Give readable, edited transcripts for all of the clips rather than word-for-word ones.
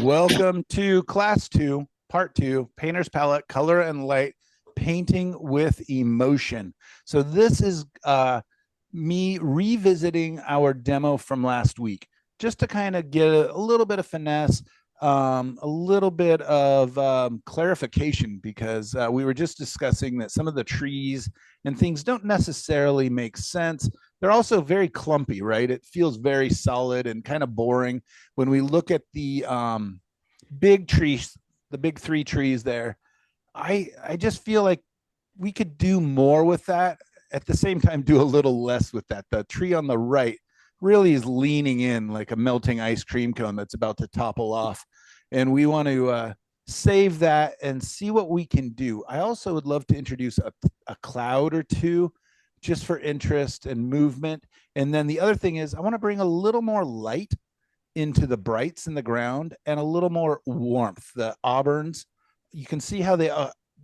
Welcome to class 2, part 2, painter's palette, color and light, painting with emotion. So this is me revisiting our demo from last week, just to kind of get a little bit of finesse, a little bit of clarification, because we were just discussing that some of the trees and things don't necessarily make sense. They're also very clumpy, right? It feels very solid and kind of boring when we look at the big trees, the big three trees there. I just feel like we could do more with that. At the same time, do a little less with that. The tree on the right really is leaning in like a melting ice cream cone that's about to topple off. And we want to save that and see what we can do. I also would love to introduce a cloud or two just for interest and movement. And then the other thing is I want to bring a little more light into the brights in the ground and a little more warmth. The auburns, you can see how they,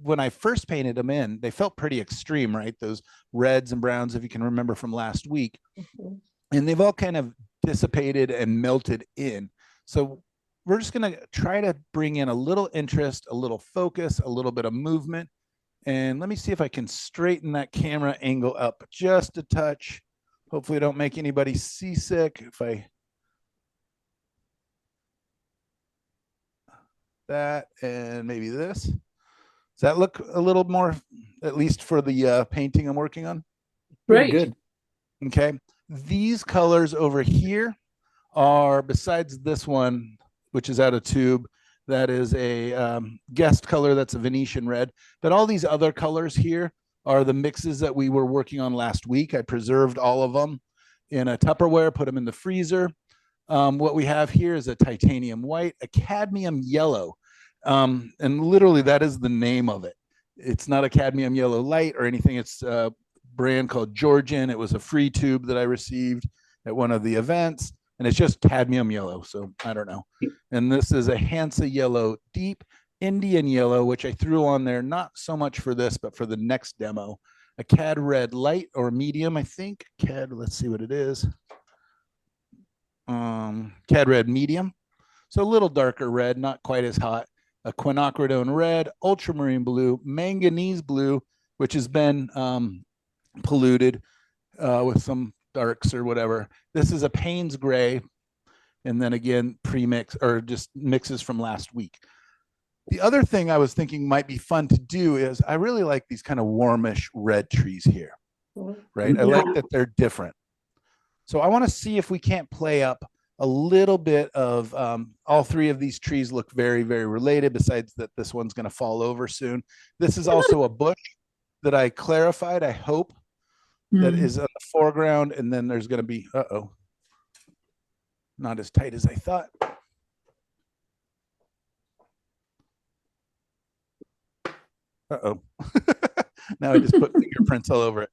when I first painted them in, they felt pretty extreme, right? Those reds and browns, if you can remember from last week. Mm-hmm. And they've all kind of dissipated and melted in. So we're just going to try to bring in a little interest, a little focus, a little bit of movement. And let me see if I can straighten that camera angle up just a touch. Hopefully I don't make anybody seasick. If I, that, and maybe this. Does that look a little more, at least for the painting I'm working on? Great. Good. Okay. These colors over here are, besides this one, which is out of tube, that is a guest color, that's a Venetian red. But all these other colors here are the mixes that we were working on last week. I preserved all of them in a Tupperware, put them in the freezer. What we have here is a titanium white, a cadmium yellow. And literally that is the name of it. It's not a cadmium yellow light or anything. It's a brand called Georgian. It was a free tube that I received at one of the events. And it's just cadmium yellow, so I don't know. And this is a Hansa yellow, deep Indian yellow, which I threw on there, not so much for this, but for the next demo. A cad red light or medium, I think. Cad, let's see what it is. Cad red medium. So a little darker red, not quite as hot. A quinacridone red, ultramarine blue, manganese blue, which has been polluted with some darks or whatever. This is a Payne's gray, and then again pre-mix or just mixes from last week. The other thing I was thinking might be fun to do is I really like these kind of warmish red trees here, right? I like that they're different. So I want to see if we can't play up a little bit of all three of these trees look very, very related, besides that this one's going to fall over soon. This is also a bush that I clarified, I hope, that is in the foreground, and then there's going to be, not as tight as I thought. Now I just put fingerprints all over it.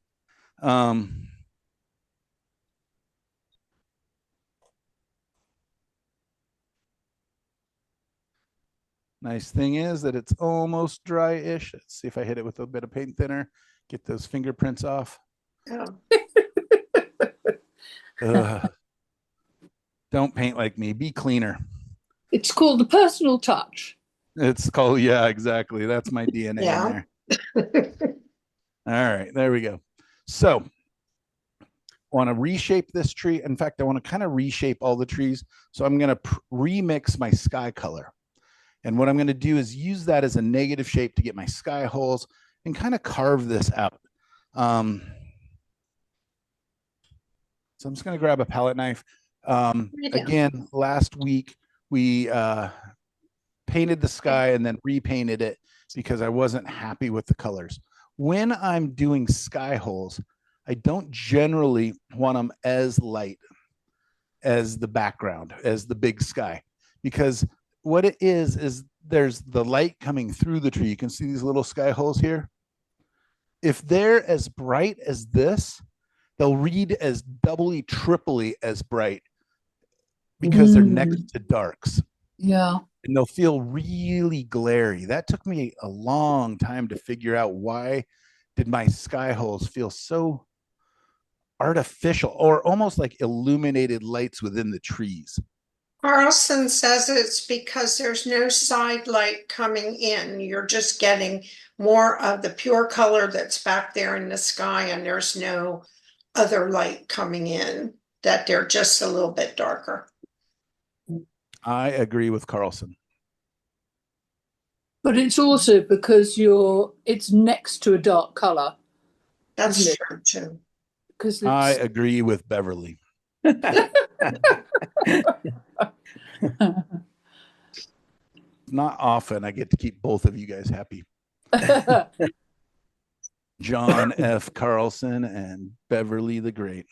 Nice thing is that it's almost dry-ish. Let's see if I hit it with a bit of paint thinner, get those fingerprints off. Don't paint like me. Be cleaner. It's called the personal touch. It's called, yeah, exactly. That's my DNA in there. All right, there we go. So I want to reshape this tree. In fact, I want to kind of reshape all the trees. So I'm going to remix my sky color. And what I'm going to do is use that as a negative shape to get my sky holes and kind of carve this out. So I'm just going to grab a palette knife. Again, last week we painted the sky and then repainted it because I wasn't happy with the colors. When I'm doing sky holes, I don't generally want them as light as the background, as the big sky, because what it is there's the light coming through the tree. You can see these little sky holes here. If they're as bright as this, they'll read as doubly, triply as bright because they're next to darks. Yeah. And they'll feel really glary. That took me a long time to figure out, why did my sky holes feel so artificial or almost like illuminated lights within the trees. Carlson says it's because there's no side light coming in. You're just getting more of the pure color that's back there in the sky, and there's no other light coming in, that they're just a little bit darker. I agree with Carlson. But it's also because it's next to a dark color. That's true too. Because I agree with Beverly. Not often I get to keep both of you guys happy. John F. Carlson and Beverly the Great.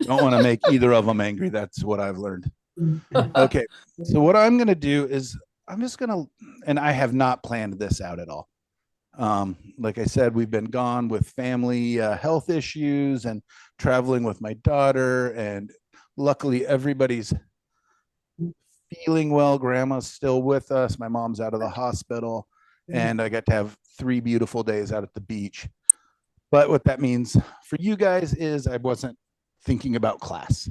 Don't want to make either of them angry. That's what I've learned. Okay. So what I'm going to do is I'm just going to, and I have not planned this out at all. Like I said, we've been gone with family health issues and traveling with my daughter. And luckily everybody's feeling well. Grandma's still with us. My mom's out of the hospital. And I got to have 3 beautiful days out at the beach. But what that means for you guys is I wasn't thinking about class.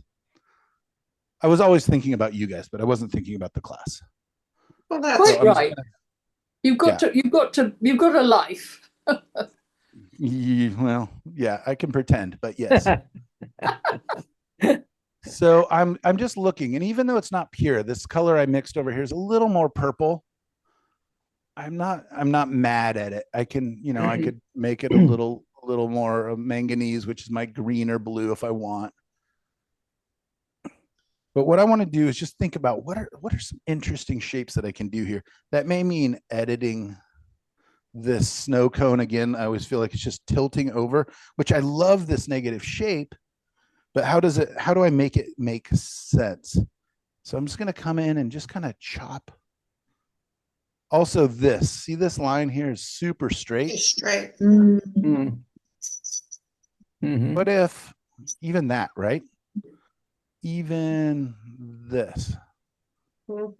I was always thinking about you guys, but I wasn't thinking about the class. Well, that's quite right. You've got a life. Well, yeah, I can pretend, but yes. So I'm just looking, and even though it's not pure, this color I mixed over here is a little more purple. I'm not mad at it. I can, I could make it a little more manganese, which is my green or blue if I want. But what I want to do is just think about what are some interesting shapes that I can do here. That may mean editing this snow cone again. I always feel like it's just tilting over, which I love this negative shape, but how do I make it make sense? So I'm just going to come in and just kind of chop. Also see this line here is super straight. Straight. Mm-hmm. What if even that, right? Even this. Mm-hmm.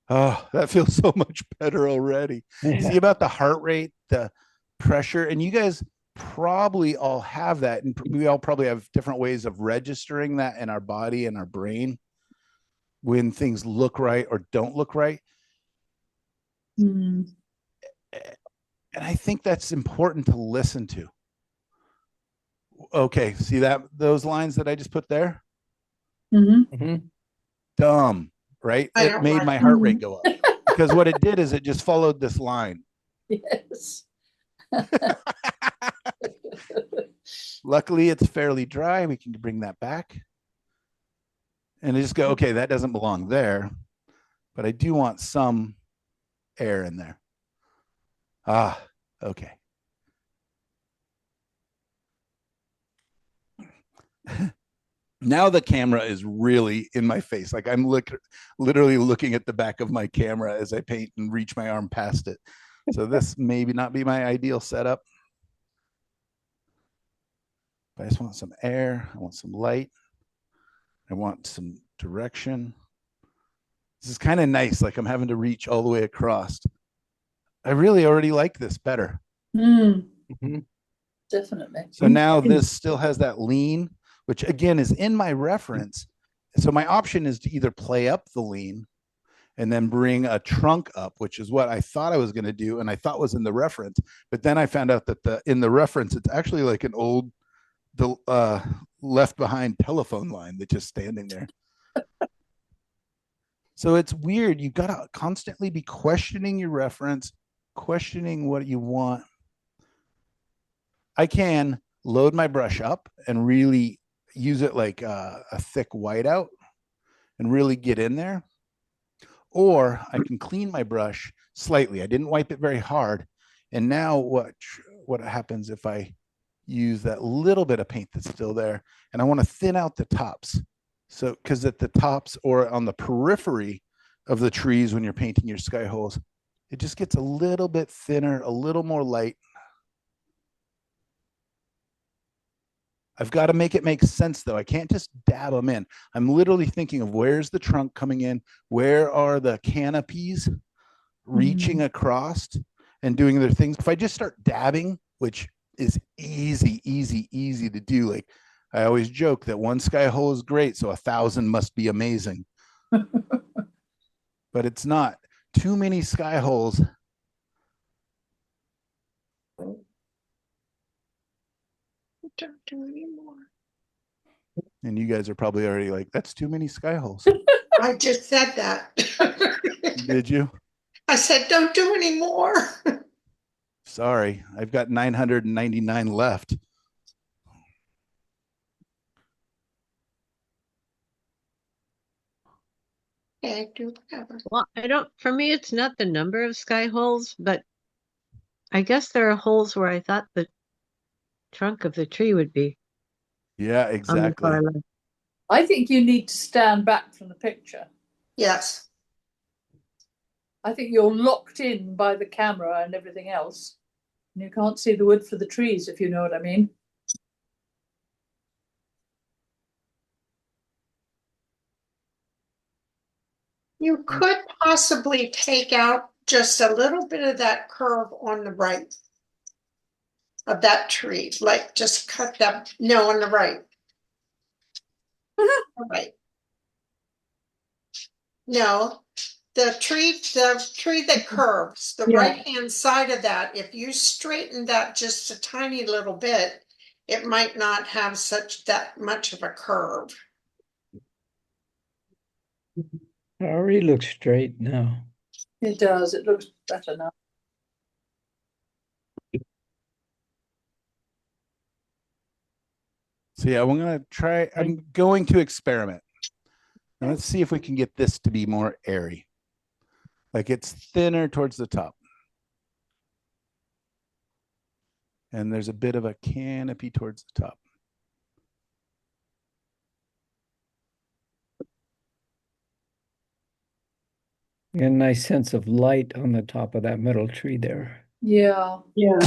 Oh, that feels so much better already. Yeah. See about the heart rate, the pressure, and you guys probably all have that, and we all probably have different ways of registering that in our body and our brain when things look right or don't look right. And I think that's important to listen to. Okay, see those lines that I just put there? Dumb, right? It made my heart rate go up because what it did is it just followed this line. Yes. Luckily, it's fairly dry. We can bring that back. And I just go, okay, that doesn't belong there, but I do want some air in there. Okay. Now the camera is really in my face. Like I'm literally looking at the back of my camera as I paint and reach my arm past it. So this maybe not be my ideal setup. But I just want some air. I want some light. I want some direction. This is kind of nice. Like I'm having to reach all the way across. I really already like this better. Definitely. So now this still has that lean, which again is in my reference. So my option is to either play up the lean and then bring a trunk up, which is what I thought I was going to do. And I thought was in the reference, but then I found out that in the reference, it's actually like an old left behind telephone line that's just standing there. So it's weird. You got to constantly be questioning your reference, questioning what you want. I can load my brush up and really use it like a thick whiteout and really get in there. Or I can clean my brush slightly. I didn't wipe it very hard. And now what happens if I use that little bit of paint that's still there and I want to thin out the tops? So, because at the tops or on the periphery of the trees when you're painting your sky holes, it just gets a little bit thinner, a little more light. I've got to make it make sense though. I can't just dab them in. I'm literally thinking of where's the trunk coming in? Where are the canopies reaching across and doing their things? If I just start dabbing, which is easy to do, like I always joke that one sky hole is great, so 1,000 must be amazing. But it's not. Too many sky holes. Don't do anymore. And you guys are probably already like, that's too many sky holes. I just said that. Did you? I said, don't do any more. Sorry, I've got 999 left. Okay, do whatever. Well, for me, it's not the number of sky holes, but I guess there are holes where I thought the trunk of the tree would be. Yeah, exactly. I think you need to stand back from the picture. Yes. I think you're locked in by the camera and everything else. And you can't see the wood for the trees, if you know what I mean. You could possibly take out just a little bit of that curve on the right of that tree, like just cut that, no, on the right. Right. No, the tree that curves, the right-hand side of that, if you straighten that just a tiny little bit, it might not have that much of a curve. It already looks straight now. It does. It looks better now. So yeah, I'm going to experiment. And let's see if we can get this to be more airy. Like it's thinner towards the top. And there's a bit of a canopy towards the top. You get a nice sense of light on the top of that middle tree there. Yeah. Yeah.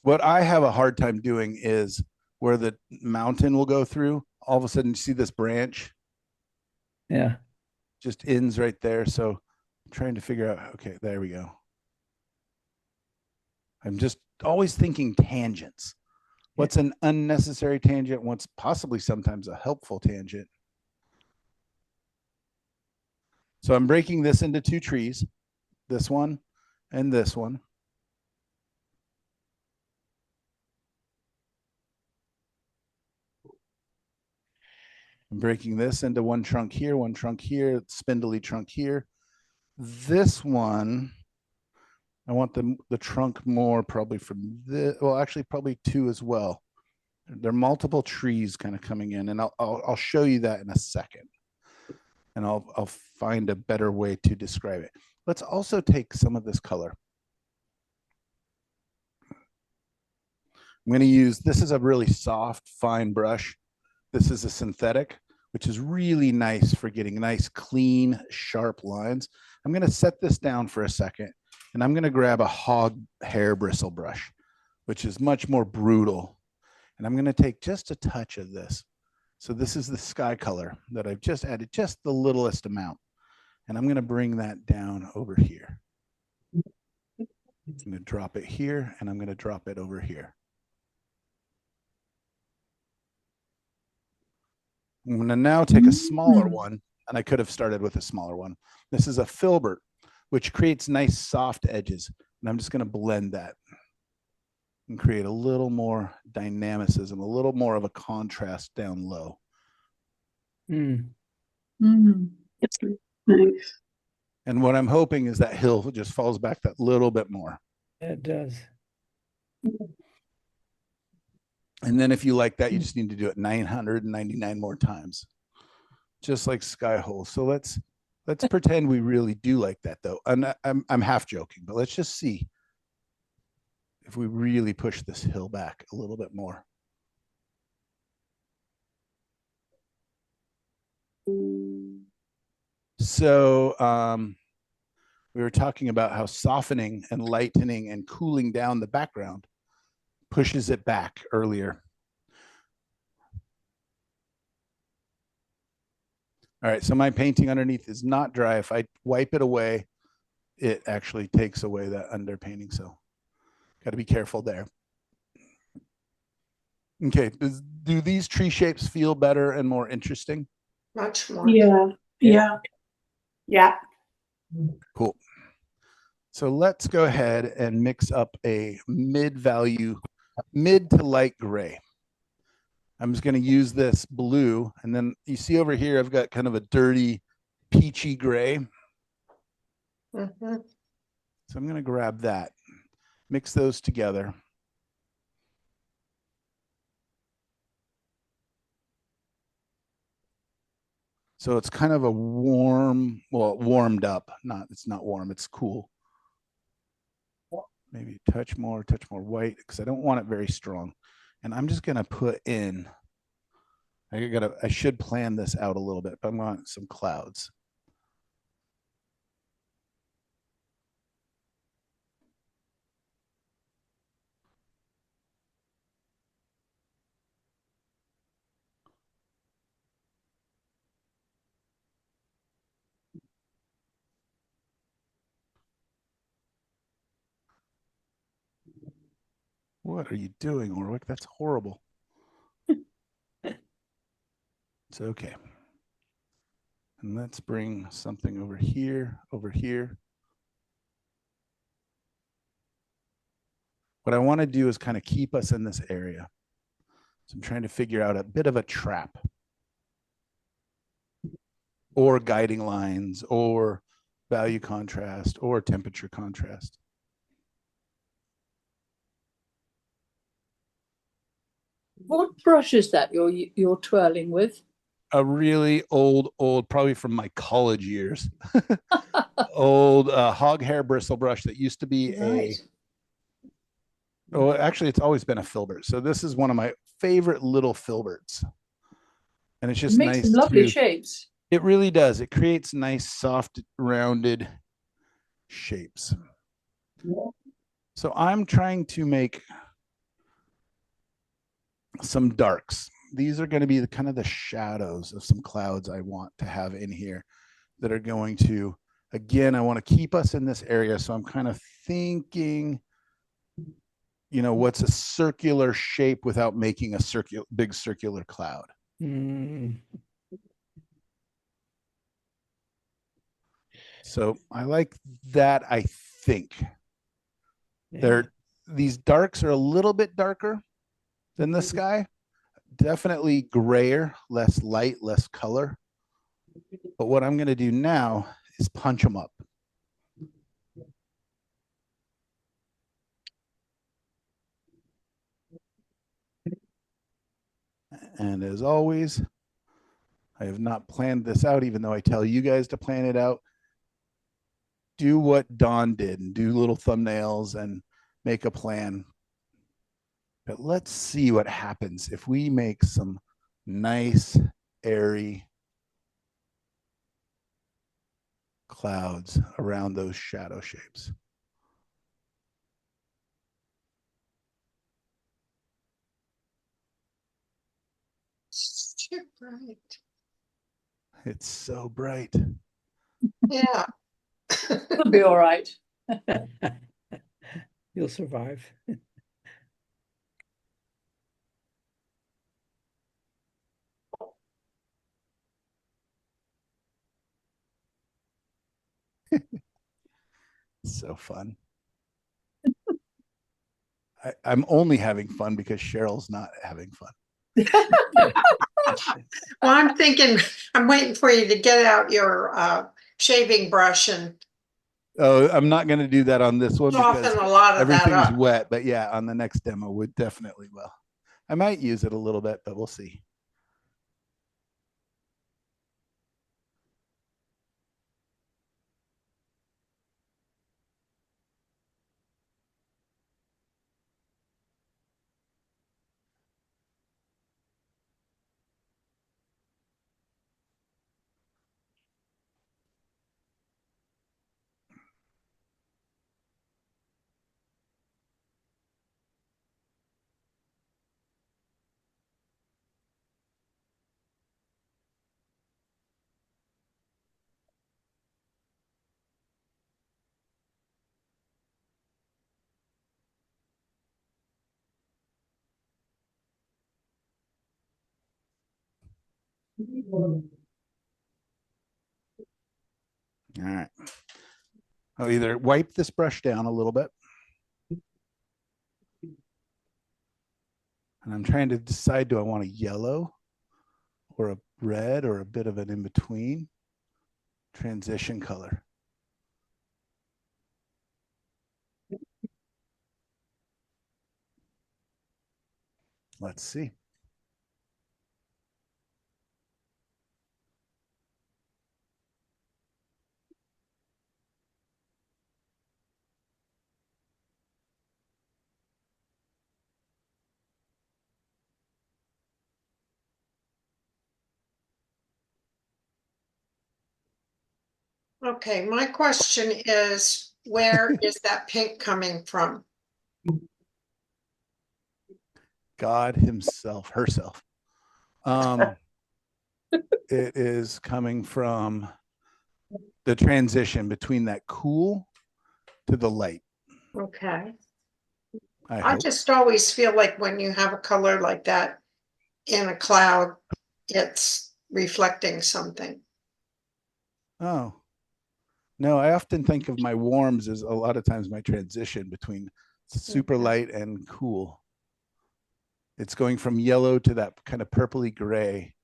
What I have a hard time doing is where the mountain will go through. All of a sudden, you see this branch? Yeah. Just ends right there. So I'm trying to figure out, okay, there we go. I'm just always thinking tangents. What's an unnecessary tangent? What's possibly sometimes a helpful tangent? So I'm breaking this into two trees, this one and this one. I'm breaking this into one trunk here, spindly trunk here. This one, I want the trunk more probably from this, well, actually probably two as well. There are multiple trees kind of coming in, and I'll show you that in a second. And I'll find a better way to describe it. Let's also take some of this color. I'm going to use, this is a really soft, fine brush. This is a synthetic, which is really nice for getting nice, clean, sharp lines. I'm going to set this down for a second, and I'm going to grab a hog hair bristle brush, which is much more brutal. And I'm going to take just a touch of this. So this is the sky color that I've just added, just the littlest amount. And I'm going to bring that down over here. I'm going to drop it here, and I'm going to drop it over here. I'm going to now take a smaller one, and I could have started with a smaller one. This is a filbert, which creates nice soft edges. And I'm just going to blend that and create a little more dynamicism, a little more of a contrast down low. It's nice. And what I'm hoping is that hill just falls back that little bit more. It does. And then if you like that, you just need to do it 999 more times, just like sky hole. So let's pretend we really do like that, though. And I'm half joking, but let's just see if we really push this hill back a little bit more. So we were talking about how softening and lightening and cooling down the background pushes it back earlier. All right, so my painting underneath is not dry. If I wipe it away, it actually takes away that underpainting. So got to be careful there. Okay. Do these tree shapes feel better and more interesting? Much more. Yeah, yeah, yeah. Cool. So let's go ahead and mix up a mid to light gray. I'm just going to use this blue. And then you see over here, I've got kind of a dirty peachy gray. Mhm. So I'm going to grab that, mix those together. So it's kind of a warm, well, warmed up. It's not warm, it's cool. Maybe touch more white because I don't want it very strong. And I'm just going to put in, I should plan this out a little bit, but I'm going some clouds. What are you doing, Orwick? That's horrible. It's okay. And let's bring something over here, over here. What I want to do is kind of keep us in this area. So I'm trying to figure out a bit of a trap or guiding lines or value contrast or temperature contrast. What brush is that you're twirling with? A really old, probably from my college years, old hog hair bristle brush that used to be Right. oh, actually, it's always been a filbert. So this is one of my favorite little filberts. And it's It just makes some nice lovely to, shapes. it really does. It creates nice, soft, rounded shapes. So I'm trying to make some darks. These are going to be the kind of the shadows of some clouds I want to have in here that are going to, again, I want to keep us in this area. So I'm kind of thinking, what's a circular shape without making a big circular cloud. Mm. So I like that. I think Yeah. these darks are a little bit darker than the sky, definitely grayer, less light, less color. But what I'm going to do now is punch them up. And as always, I have not planned this out, even though I tell you guys to plan it out. Do what Dawn did and do little thumbnails and make a plan. But let's see what happens if we make some nice, airy clouds around those shadow shapes. It's too bright. It's so bright. Yeah. It'll be all right. You'll survive. So fun. I'm only having fun because Cheryl's not having fun. Well, I'm thinking, I'm waiting for you to get out your shaving brush and Oh, I'm not going to do that on this one because soften a lot of that everything's up. wet. But yeah, on the next demo, we definitely will. I might use it a little bit, but we'll see. All right. I'll either wipe this brush down a little bit. And I'm trying to decide, do I want a yellow or a red or a bit of an in-between transition color? Let's see. Okay, my question is, where is that pink coming from? God himself, herself. It is coming from the transition between that cool to the light. Okay. I I hope. just always feel like when you have a color like that in a cloud, it's reflecting something. Oh, no, I often think of my warms as a lot of times my transition between super Okay. light and cool. It's going from yellow to that kind of purpley gray.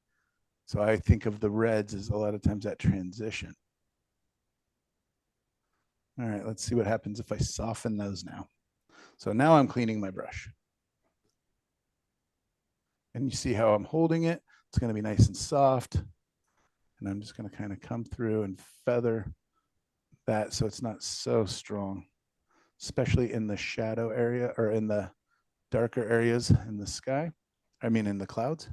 So I think of the reds as a lot of times that transition. All right, let's see what happens if I soften those now. So now I'm cleaning my brush. And you see how I'm holding it. It's going to be nice and soft. And I'm just going to kind of come through and feather that so it's not so strong, especially in the shadow area or in the darker areas in the sky. I mean, in the clouds.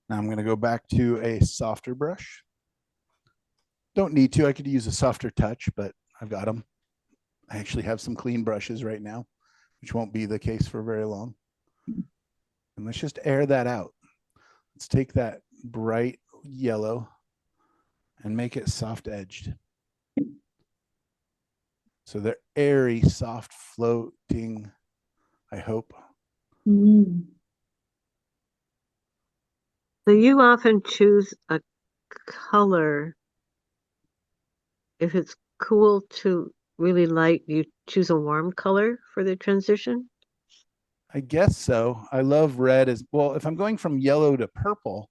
Now I'm going to go back to a softer brush. Don't need to. I could use a softer touch, but I've got them. I actually have some clean brushes right now, which won't be the case for very long. And let's just air that out. Let's take that bright yellow and make it soft edged. So they're airy, soft, floating, I hope. Mm. So you often choose a color if it's cool to really light, you choose a warm color for the transition? I guess so. I love red as well. If I'm going from yellow to purple,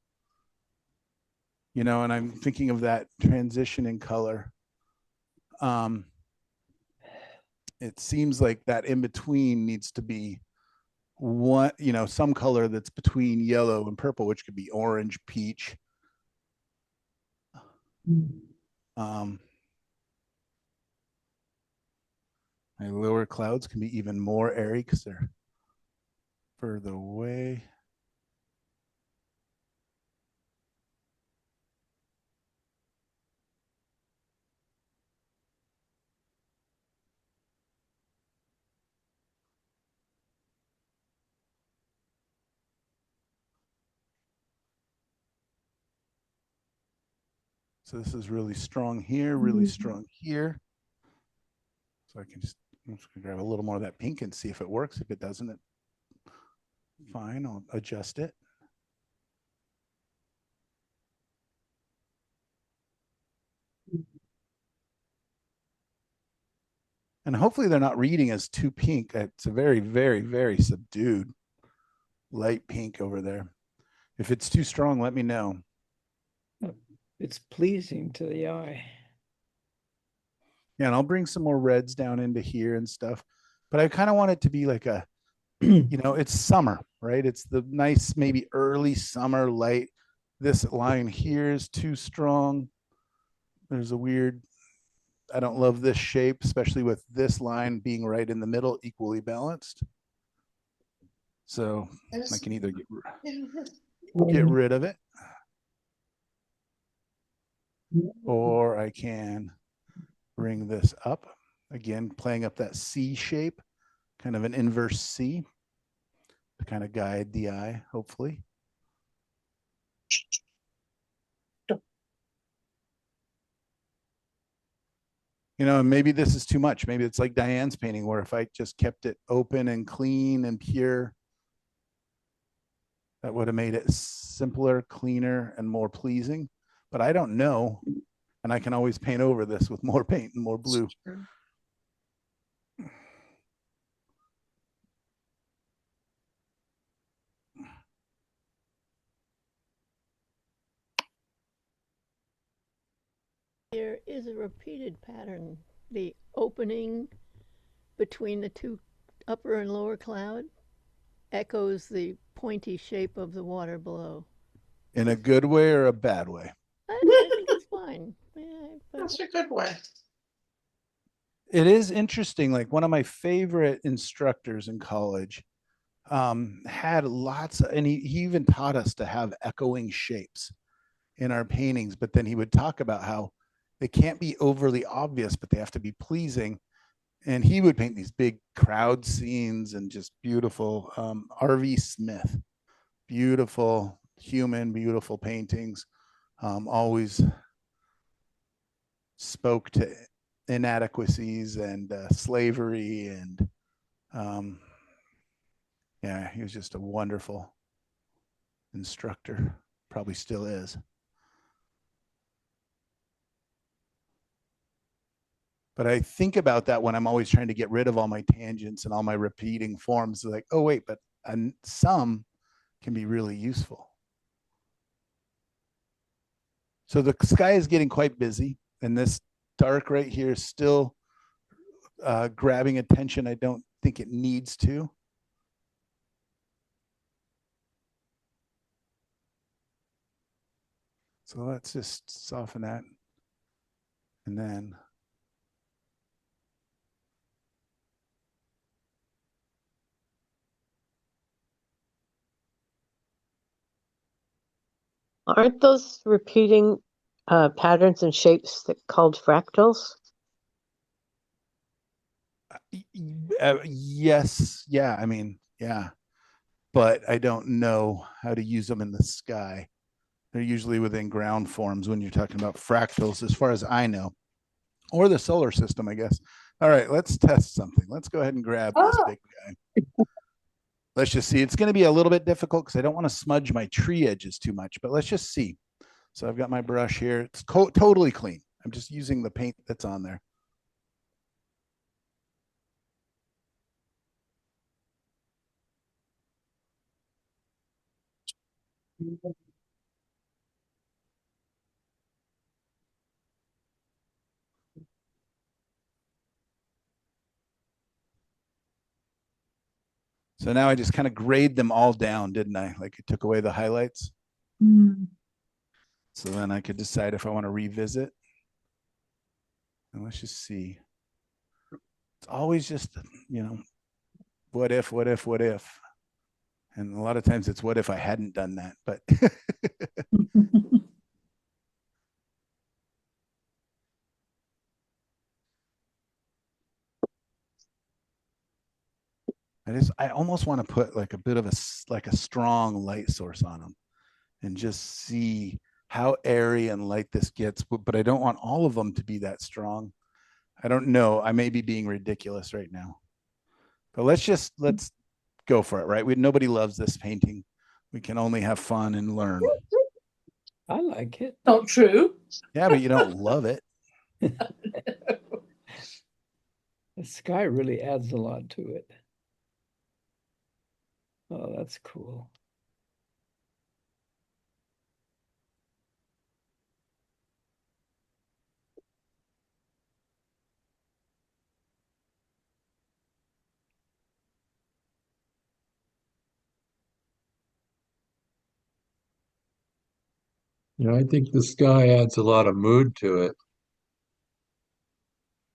and I'm thinking of that transition in color, it seems like that in between needs to be one, some color that's between yellow and purple, which could be orange, peach. My lower clouds can be even more airy because they're further away. So this is really strong here, really strong here. So I'm just gonna grab a little more of that pink and see if it works. If it doesn't, fine, I'll adjust it. And hopefully they're not reading as too pink. It's a very, very, very subdued light pink over there. If it's too strong, let me know. It's pleasing to the eye. Yeah, and I'll bring some more reds down into here and stuff. But I kind of want it to be like a, it's summer, right? It's the nice, maybe early summer light. This line here is too strong. There's a weird, I don't love this shape, especially with this line being right in the middle, equally balanced. So I Yes. can either get Yeah. rid of it, or I can bring this up. Again, playing up that C shape, kind of an inverse C to kind of guide the eye, hopefully. You know, maybe this is too much. Maybe it's like Diane's painting, where if I just kept it open and clean and pure, that would have made it simpler, cleaner, and more pleasing. But I don't know. And I can always paint over this with more paint and more blue. There is a repeated pattern. The opening between the two upper and lower cloud echoes the pointy shape of the water below. In a good way or a bad way? I think it's fine. Yeah, but That's a good way. It is interesting. Like one of my favorite instructors in college had lots of, and he even taught us to have echoing shapes in our paintings, but then he would talk about how they can't be overly obvious, but they have to be pleasing. And he would paint these big crowd scenes and just beautiful. R.V. Smith, beautiful human, beautiful paintings. Always spoke to inadequacies and slavery, and yeah, he was just a wonderful instructor. Probably still is. But I think about that when I'm always trying to get rid of all my tangents and all my repeating forms. Like, oh wait, but some can be really useful. So the sky is getting quite busy, and this dark right here is still grabbing attention. I don't think it needs to. So let's just soften that. And then Aren't those repeating patterns and shapes that called fractals? yes, yeah, I mean, yeah, but I don't know how to use them in the sky. They're usually within ground forms when you're talking about fractals, as far as I know, or the solar system, I guess. All right, let's test something. Let's go ahead and grab this big guy. Let's just see. It's going to be a little bit difficult because I don't want to smudge my tree edges too much, but let's just see. So I've got my brush here. It's totally clean. I'm just using the paint that's on there. So now I just kind of grade them all down, didn't I? Like it took away the highlights. So then I could decide if I want to revisit. And let's just see. It's always just, you know, what if, what if, what if? And a lot of times it's what if I hadn't done that, but I almost want to put like a bit of a strong light source on them and just see how airy and light this gets, but I don't want all of them to be that strong. I don't know. I may be being ridiculous right now, but let's go for it, right? Nobody loves this painting. We can only have fun and learn. I like it. Not true. Yeah, but you don't love it. The sky really adds a lot to it. Oh, that's cool. Yeah, I think the sky adds a lot of mood to it.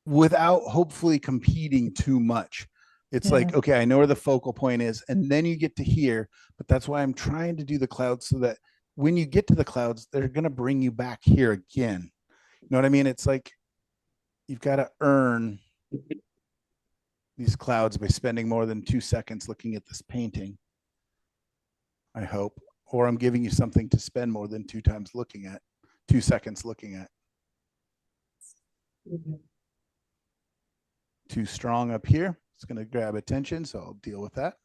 Without hopefully competing too much. It's like, okay, I know where the focal point is, and then you get to here, but that's why I'm trying to do the clouds so that when you get to the clouds, they're going to bring you back here again. You know what I mean? It's like you've got to earn these clouds by spending more than 2 seconds looking at this painting. I hope, or I'm giving you something to spend more than 2 seconds looking at. Too strong up here. It's going to grab attention, so I'll deal with that.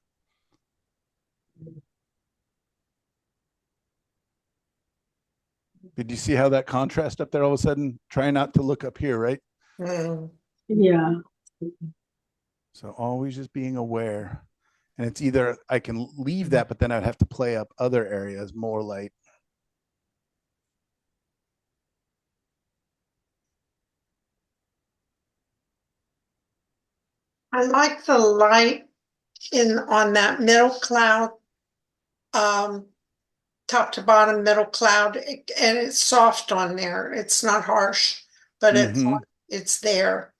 Did you see how that contrast up there all of a sudden? Try not to look up here, right? Yeah. So always just being aware. And it's either I can leave that, but then I'd have to play up other areas, more light. I like the light on that middle cloud, top to bottom middle cloud, and it's soft on there. It's not harsh, but it's there.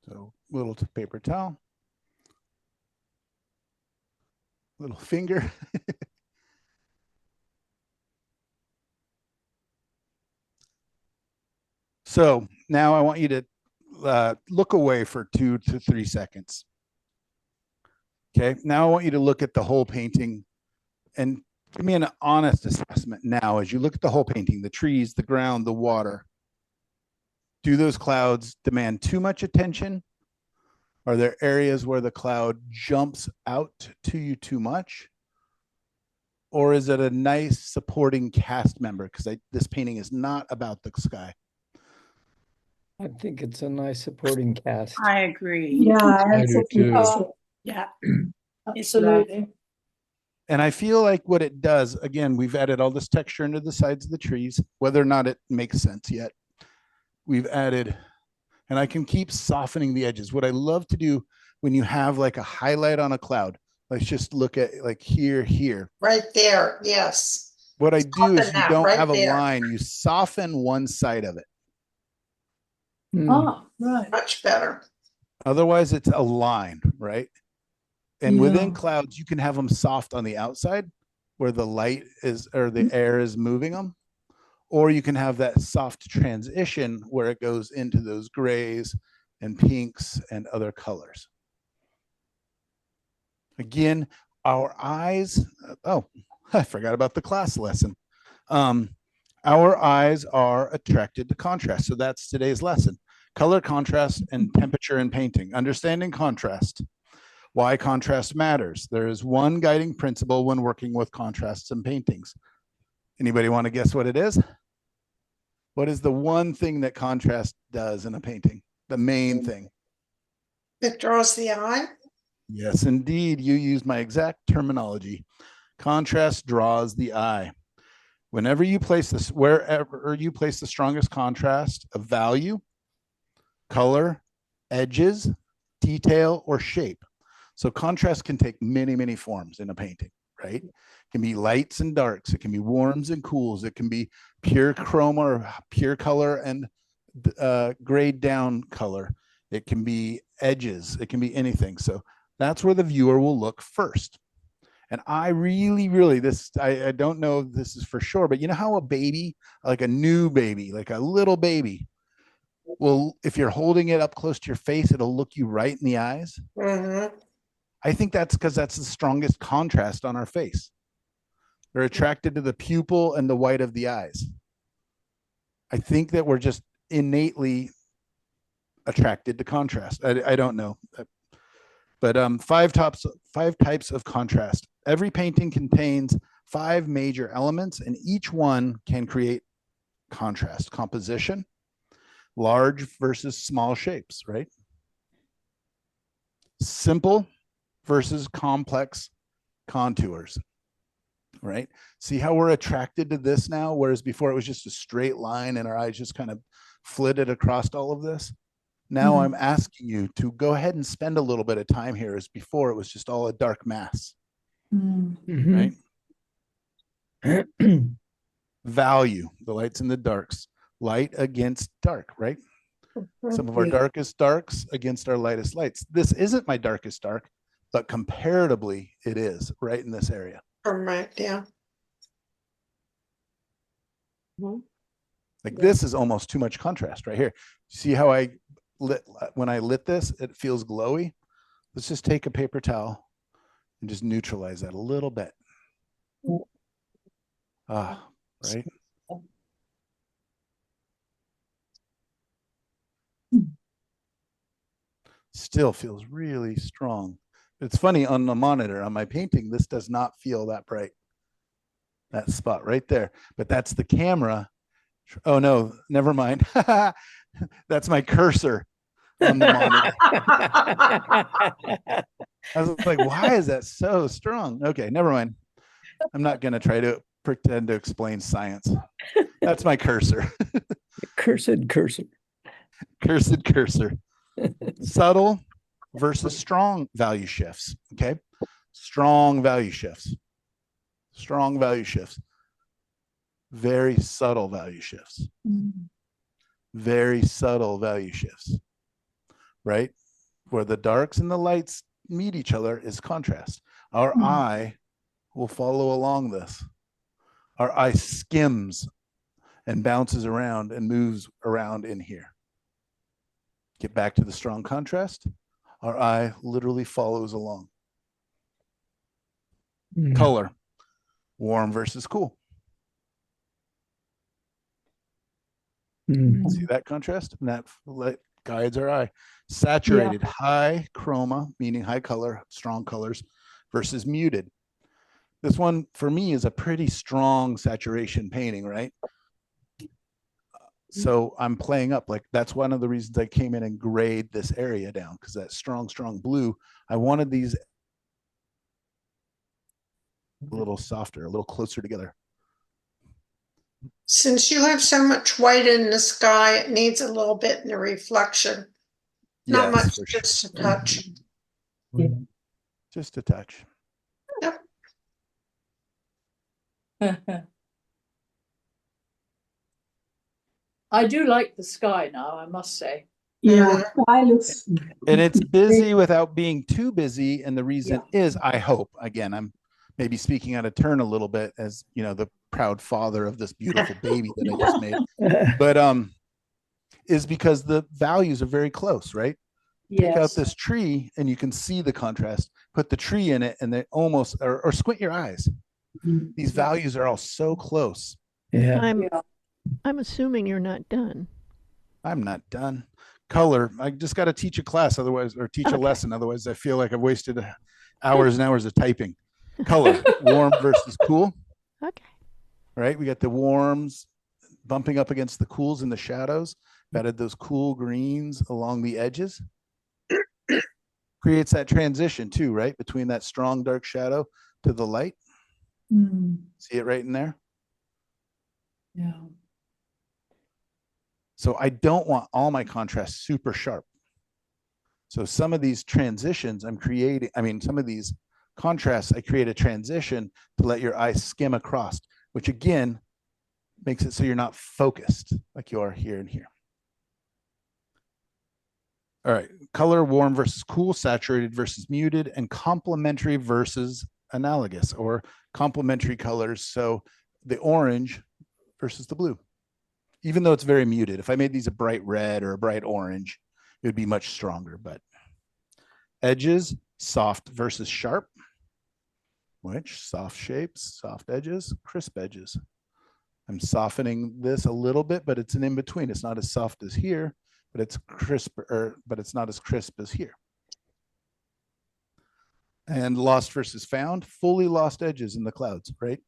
So little paper towel, little finger. So now I want you to look away for 2 to 3 seconds. Okay, now I want you to look at the whole painting and give me an honest assessment now as you look at the whole painting, the trees, the ground, the water. Do those clouds demand too much attention? Are there areas where the cloud jumps out to you too much? Or is it a nice supporting cast member? Because this painting is not about the sky. I think it's a nice supporting cast. I agree. Yeah, I do too. Yeah. Absolutely. And I feel like what it does, again, we've added all this texture into the sides of the trees, whether or not it makes sense yet. We've added, and I can keep softening the edges. What I love to do when you have like a highlight on a cloud, let's just look at like here. Right there, yes. What I do is you don't have a there. line, you soften one side of it. Ah, right. Much better. Otherwise, it's a line, right? And within clouds, you can have them soft on the outside where the light is or the air is moving them. Or you can have that soft transition where it goes into those grays and pinks and other colors. Again, our eyes, oh, I forgot about the class lesson. Our eyes are attracted to contrast. So that's today's lesson. Color, contrast, and temperature in painting. Understanding contrast. Why contrast matters. There is one guiding principle when working with contrasts in paintings. Anybody want to guess what it is? What is the one thing that contrast does in a painting? The main thing. It draws the eye. Yes, indeed. You used my exact terminology. Contrast draws the eye. Whenever you place this, wherever you place the strongest contrast of value, color, edges, detail, or shape. So contrast can take many, many forms in a painting, right? It can be lights and darks. It can be warms and cools. It can be pure chroma or pure color and grayed down color. It can be edges. It can be anything. So that's where the viewer will look first. And I really, I don't know if this is for sure, but you know how a baby, like a new baby, like a little baby, well, if you're holding it up close to your face, it'll look you right in the eyes. I think that's because that's the strongest contrast on our face. They're attracted to the pupil and the white of the eyes. I think that we're just innately attracted to contrast. I don't know. But five types of contrast. Every painting contains 5 major elements, and each one can create contrast. Composition, large versus small shapes, right? Simple versus complex contours, right? See how we're attracted to this now, whereas before it was just a straight line and our eyes just kind of flitted across all of this. Now I'm asking you to go ahead and spend a little bit of time here, as before it was just all a dark mass, right? Value, the lights and the darks, light against dark, right? Some of our darkest darks against our lightest lights. This isn't my darkest dark, but comparatively it is right in this area. Right, yeah. Like this is almost too much contrast right here. See how I lit, when I lit this, it feels glowy. Let's just take a paper towel and just neutralize that a little bit. Ah, right. Still feels really strong. It's funny, on the monitor, on my painting, this does not feel that bright. That spot right there. But that's the camera. Oh no, never mind. That's my cursor on the monitor. I was like, why is that so strong? Okay, never mind. I'm not going to try to pretend to explain science. That's my cursor. Cursed cursor. Cursed cursor. Subtle versus strong value shifts. Okay. Strong value shifts. Strong value shifts. Very subtle value shifts. Very subtle value shifts. Right? Where the darks and the lights meet each other is contrast. Our eye will follow along this. Our eye skims and bounces around and moves around in here. Get back to the strong contrast. Our eye literally follows along. Color, warm versus cool. See that contrast? And that guides our eye. Saturated, high chroma, meaning high color, strong colors, versus muted. This one for me is a pretty strong saturation painting, right? So I'm playing up, like that's one of the reasons I came in and grayed this area down, because that strong blue, I wanted these a little softer, a little closer together. Since you have so much white in the sky, it needs a little bit in the reflection. Not Yes, much, for sure. just a touch. Just a touch. Yep. I do like the sky now, I must say. Yeah, sky looks And it's busy without being too busy. And the reason is, I hope, again, I'm maybe speaking out of turn a little bit as, you know, the proud father of this beautiful baby that I just made, but is because the values are very close, right? Pick out this tree and you can see the contrast, put the tree in it and they almost, or squint your eyes. These values are all so close. I'm assuming you're not done. I'm not done. Color, I just got to teach a class otherwise, or teach a lesson. Otherwise I feel like I've wasted hours and hours of typing. Color, warm versus cool. Okay. Right, we got the warms bumping up against the cools and the shadows. Added those cool greens along the edges. Creates that transition too, right? Between that strong dark shadow to the light. See it right in there? Yeah. So I don't want all my contrast super sharp. So some of these transitions I'm creating, some of these contrasts, I create a transition to let your eye skim across, which again, makes it so you're not focused like you are here and here. All right, color, warm versus cool, saturated versus muted, and complementary versus analogous, or complementary colors. So the orange versus the blue, even though it's very muted. If I made these a bright red or a bright orange, it would be much stronger. But edges, soft versus sharp. which soft shapes, soft edges, crisp edges. I'm softening this a little bit, but it's an in between. It's not as soft as here, but it's crisper, but it's not as crisp as here. And lost versus found, fully lost edges in the clouds, right?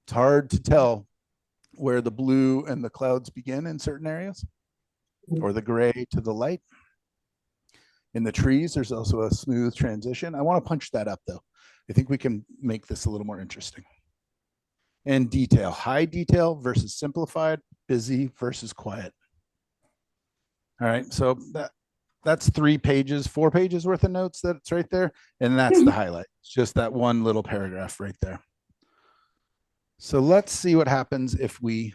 It's hard to tell where the blue and the clouds begin in certain areas, or the gray to the light. In the trees, there's also a smooth transition. I want to punch that up though. I think we can make this a little more interesting. And detail, high detail versus simplified, busy versus quiet. All right, so that's 3 pages, 4 pages worth of notes that's right there. And that's the highlight. It's just that one little paragraph right there. So let's see what happens if we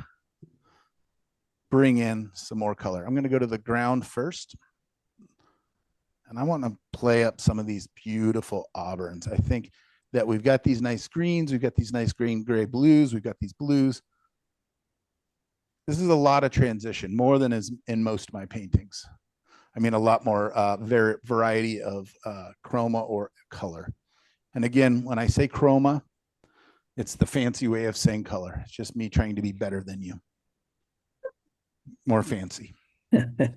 bring in some more color. I'm going to go to the ground first. And I want to play up some of these beautiful auburns. I think that we've got these nice greens. We've got these nice green, gray blues. We've got these blues. This is a lot of transition, more than is in most of my paintings. I mean, a lot more variety of chroma or color. And again, when I say chroma, it's the fancy way of saying color. It's just me trying to be better than you. More fancy. But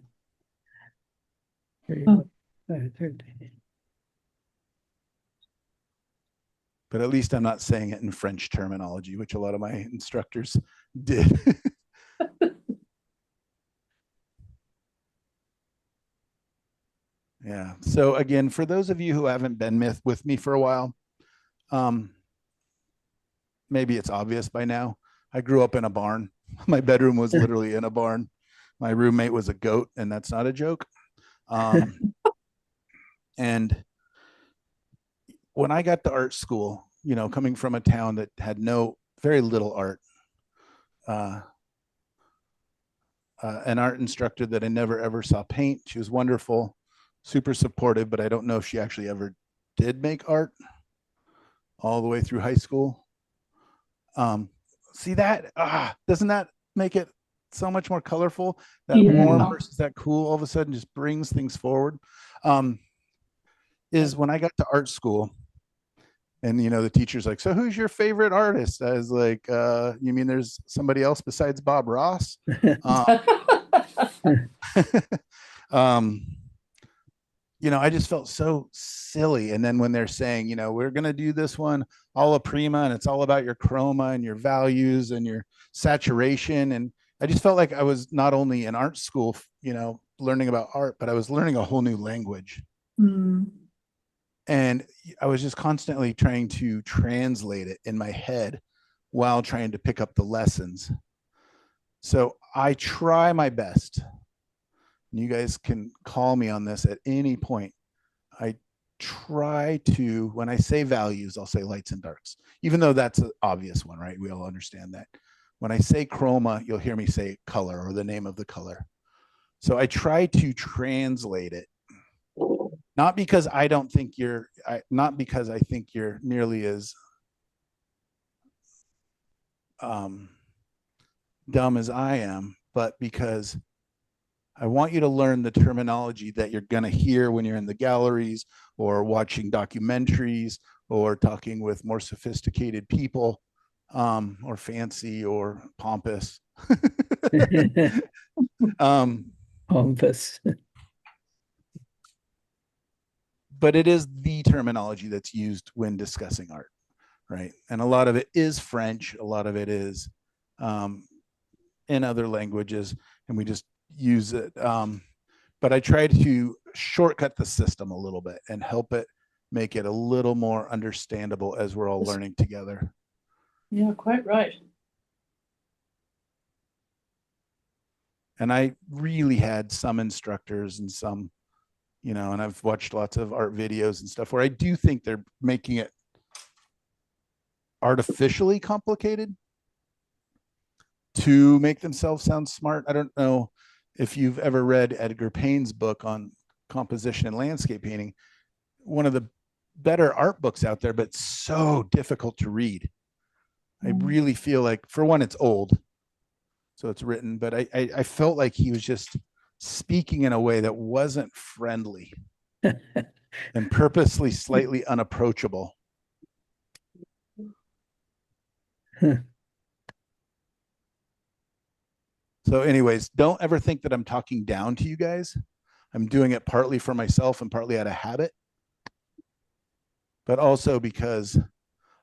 at least I'm not saying it in French terminology, which a lot of my instructors did. Yeah. So again, for those of you who haven't been with me for a while, maybe it's obvious by now. I grew up in a barn. My bedroom was literally in a barn. My roommate was a goat, and that's not a joke. And when I got to art school, you know, coming from a town that had very little art, an art instructor that I never ever saw paint. She was wonderful, super supportive, but I don't know if she actually ever did make art all the way through high school. See that? Doesn't that make it so much more colorful? That warm versus that cool all of a sudden just brings things forward. Is when I got to art school, and you know, the teacher's like, so who's your favorite artist? I was like, you mean there's somebody else besides Bob Ross? You know, I just felt so silly. And then when they're saying, you know, we're going to do this one alla prima, and it's all about your chroma and your values and your saturation. And I just felt like I was not only in art school, you know, learning about art, but I was learning a whole new language. And I was just constantly trying to translate it in my head while trying to pick up the lessons. So I try my best. You guys can call me on this at any point. I try to, when I say values, I'll say lights and darks, even though that's an obvious one, right? We all understand that. When I say chroma, you'll hear me say color or the name of the color. So I try to translate it. Not because I don't think not because I think you're nearly as dumb as I am, but because I want you to learn the terminology that you're going to hear when you're in the galleries or watching documentaries or talking with more sophisticated people, or fancy or pompous. Pompous. But it is the terminology that's used when discussing art, right? And a lot of it is French, a lot of it is in other languages, and we just use it. But I try to shortcut the system a little bit and help it make it a little more understandable as we're all learning together. Yeah, quite right. And I really had some instructors and some, you know, and I've watched lots of art videos and stuff where I do think they're making it artificially complicated to make themselves sound smart. I don't know if you've ever read Edgar Payne's book on composition and landscape painting, one of the better art books out there, but so difficult to read. I really feel like, for one, it's old, so it's written, but I felt like he was just speaking in a way that wasn't friendly and purposely slightly unapproachable. So, anyways, don't ever think that I'm talking down to you guys. I'm doing it partly for myself and partly out of habit, but also because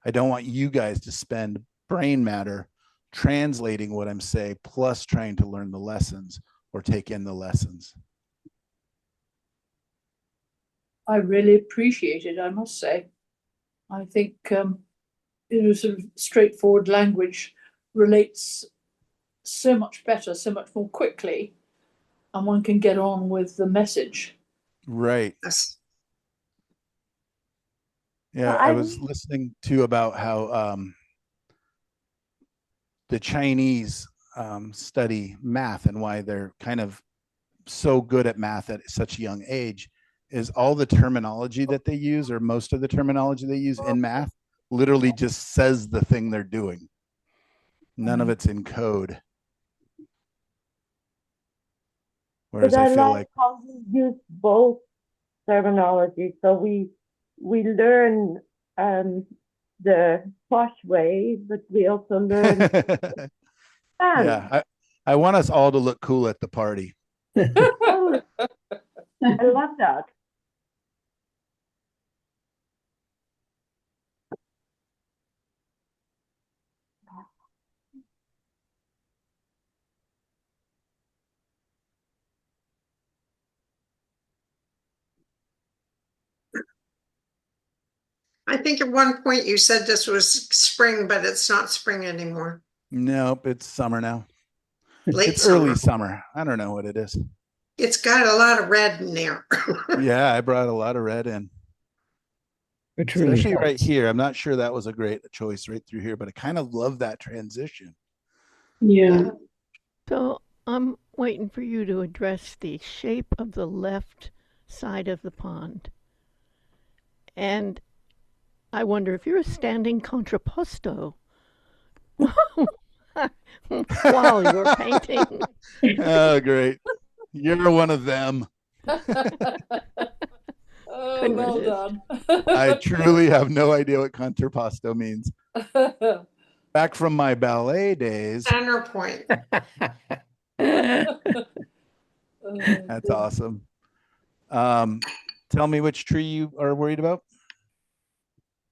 I don't want you guys to spend brain matter translating what I'm saying, plus trying to learn the lessons or take in the lessons. I really appreciate it, I must say. I think sort of straightforward language relates so much better, so much more quickly, and one can get on with the message. Right. Yes. Yeah, I was listening to about how the Chinese study math and why they're kind of so good at math at such a young age is all the terminology that they use, or most of the terminology they use in math, literally just says the thing they're doing. None of it's in code. Whereas But I I feel like like how you use both terminology. So we learn the posh way, but we also learn yeah, I want us all to look cool at the party. Totally. I love that. I think at one point you said this was spring, but it's not spring anymore. Nope, it's summer now. Late It's early summer. summer. I don't know what it is. It's got a lot of red in there. Yeah, I brought a lot of red in. Which really Especially right helps. here. I'm not sure that was a great choice right through here, but I kind of love that transition. Yeah. So I'm waiting for you to address the shape of the left side of the pond. And I wonder if you're a standing contrapposto while you're painting. Oh, great. You're one of them. Oh, well done. I truly have no idea what contrapposto means. Back from my ballet days. Counterpoint. That's awesome. Tell me which tree you are worried about.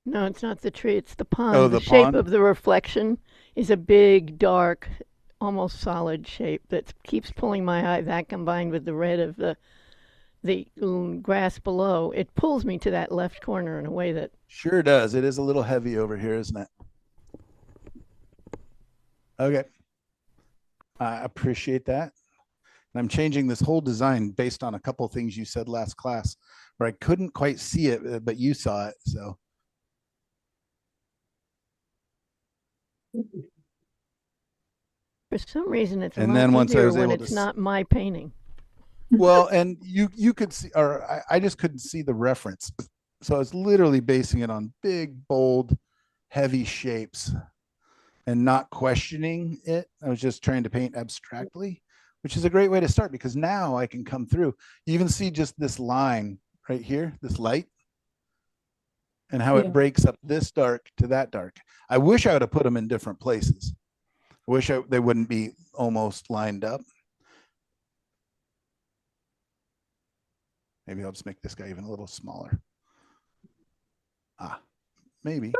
No, it's not the tree, it's the pond. Oh, the the shape pond? of the reflection is a big, dark, almost solid shape that keeps pulling my eye. That combined with the red of the grass below, it pulls me to that left corner in a way that Sure does. It is a little heavy over here, isn't it? Okay. I appreciate that. And I'm changing this whole design based on a couple of things you said last class where I couldn't quite see it, but you saw it. So for some reason it's a and lot then once I easier was when able to it's not my painting. well, and you could see, or I just couldn't see the reference. So I was literally basing it on big, bold, heavy shapes and not questioning it. I was just trying to paint abstractly, which is a great way to start because now I can come through. You even see just this line right here, this light, and how it breaks up this dark to that dark. I wish I would have put them in different places. I wish they wouldn't be almost lined up. Maybe I'll just make this guy even a little smaller. Maybe.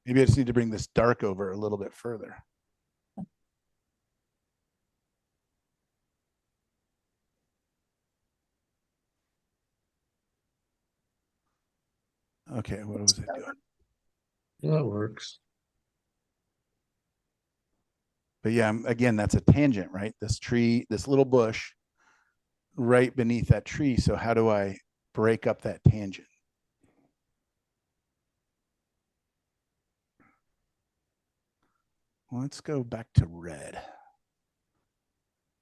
Maybe I just need to bring this dark over a little bit further. Okay, what was I doing? That works. But yeah, again, that's a tangent, right? This tree, this little bush right beneath that tree. So how do I break up that tangent? Let's go back to red.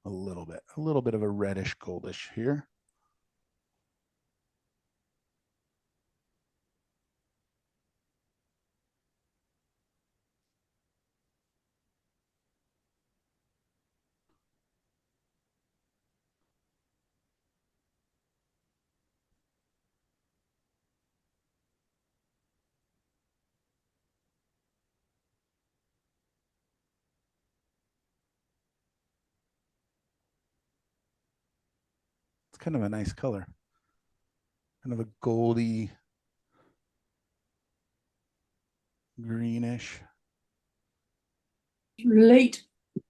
A little bit of a reddish goldish here. kind of a nice color. Kind of a goldy, greenish. Late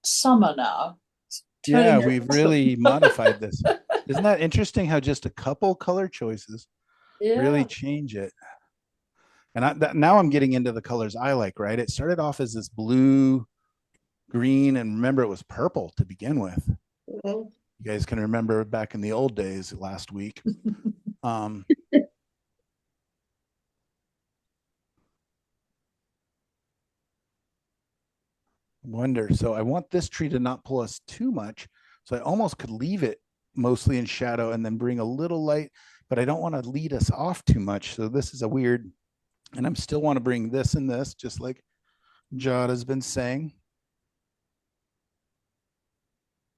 summer now. Yeah, we've really modified this. Isn't that interesting how just a couple color choices really change it? And now I'm getting into the colors I like, right? It started off as this blue, green, and remember it was purple to begin with. Mhm. You guys can remember back in the old days last week. Wonder. So I want this tree to not pull us too much. So I almost could leave it mostly in shadow and then bring a little light, but I don't want to lead us off too much. So this is a weird, and I'm still want to bring this and this, just like Jod has been saying.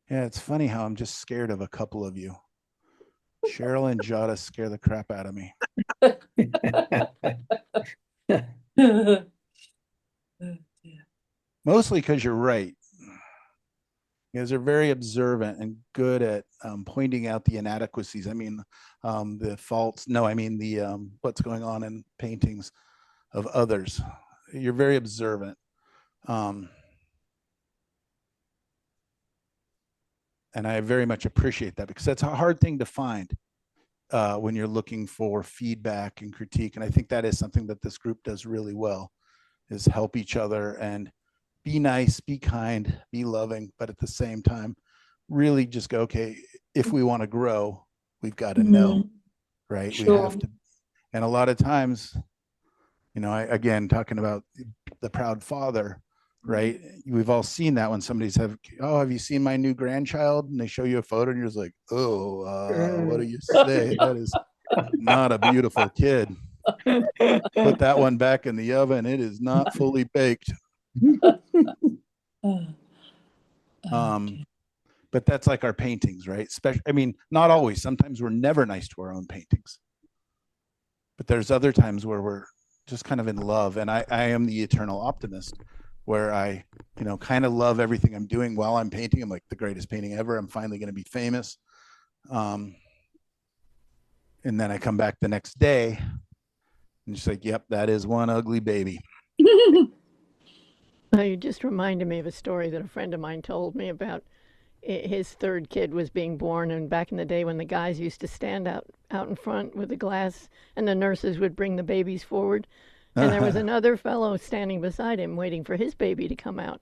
Yeah, it's funny how I'm just scared of a couple of you. Cheryl and Jada scare the crap out of me. Mostly because you're right. You guys are very observant and good at pointing out the inadequacies. I mean, the faults. No, I mean the what's going on in paintings of others. You're very observant. And I very much appreciate that because that's a hard thing to find when you're looking for feedback and critique. And I think that is something that this group does really well, is help each other and be nice, be kind, be loving, but at the same time, really just go, okay, if we want to grow, we've got to know, right? Sure. We have to. And a lot of times, again, talking about the proud father, right? We've all seen that when somebody's have you seen my new grandchild? And they show you a photo and you're just like, what do you say? That is not a beautiful kid. Put that one back in the oven. It is not fully baked. But that's like our paintings, right? I mean, not always. Sometimes we're never nice to our own paintings. But there's other times where we're just kind of in love. And I am the eternal optimist, where I, kind of love everything I'm doing while I'm painting. I'm like, the greatest painting ever. I'm finally going to be famous. And then I come back the next day and just like, yep, that is one ugly baby. You just reminded me of a story that a friend of mine told me about. His third kid was being born, and back in the day when the guys used to stand out in front with the glass and the nurses would bring the babies forward, and there was another fellow standing beside him waiting for his baby to come out.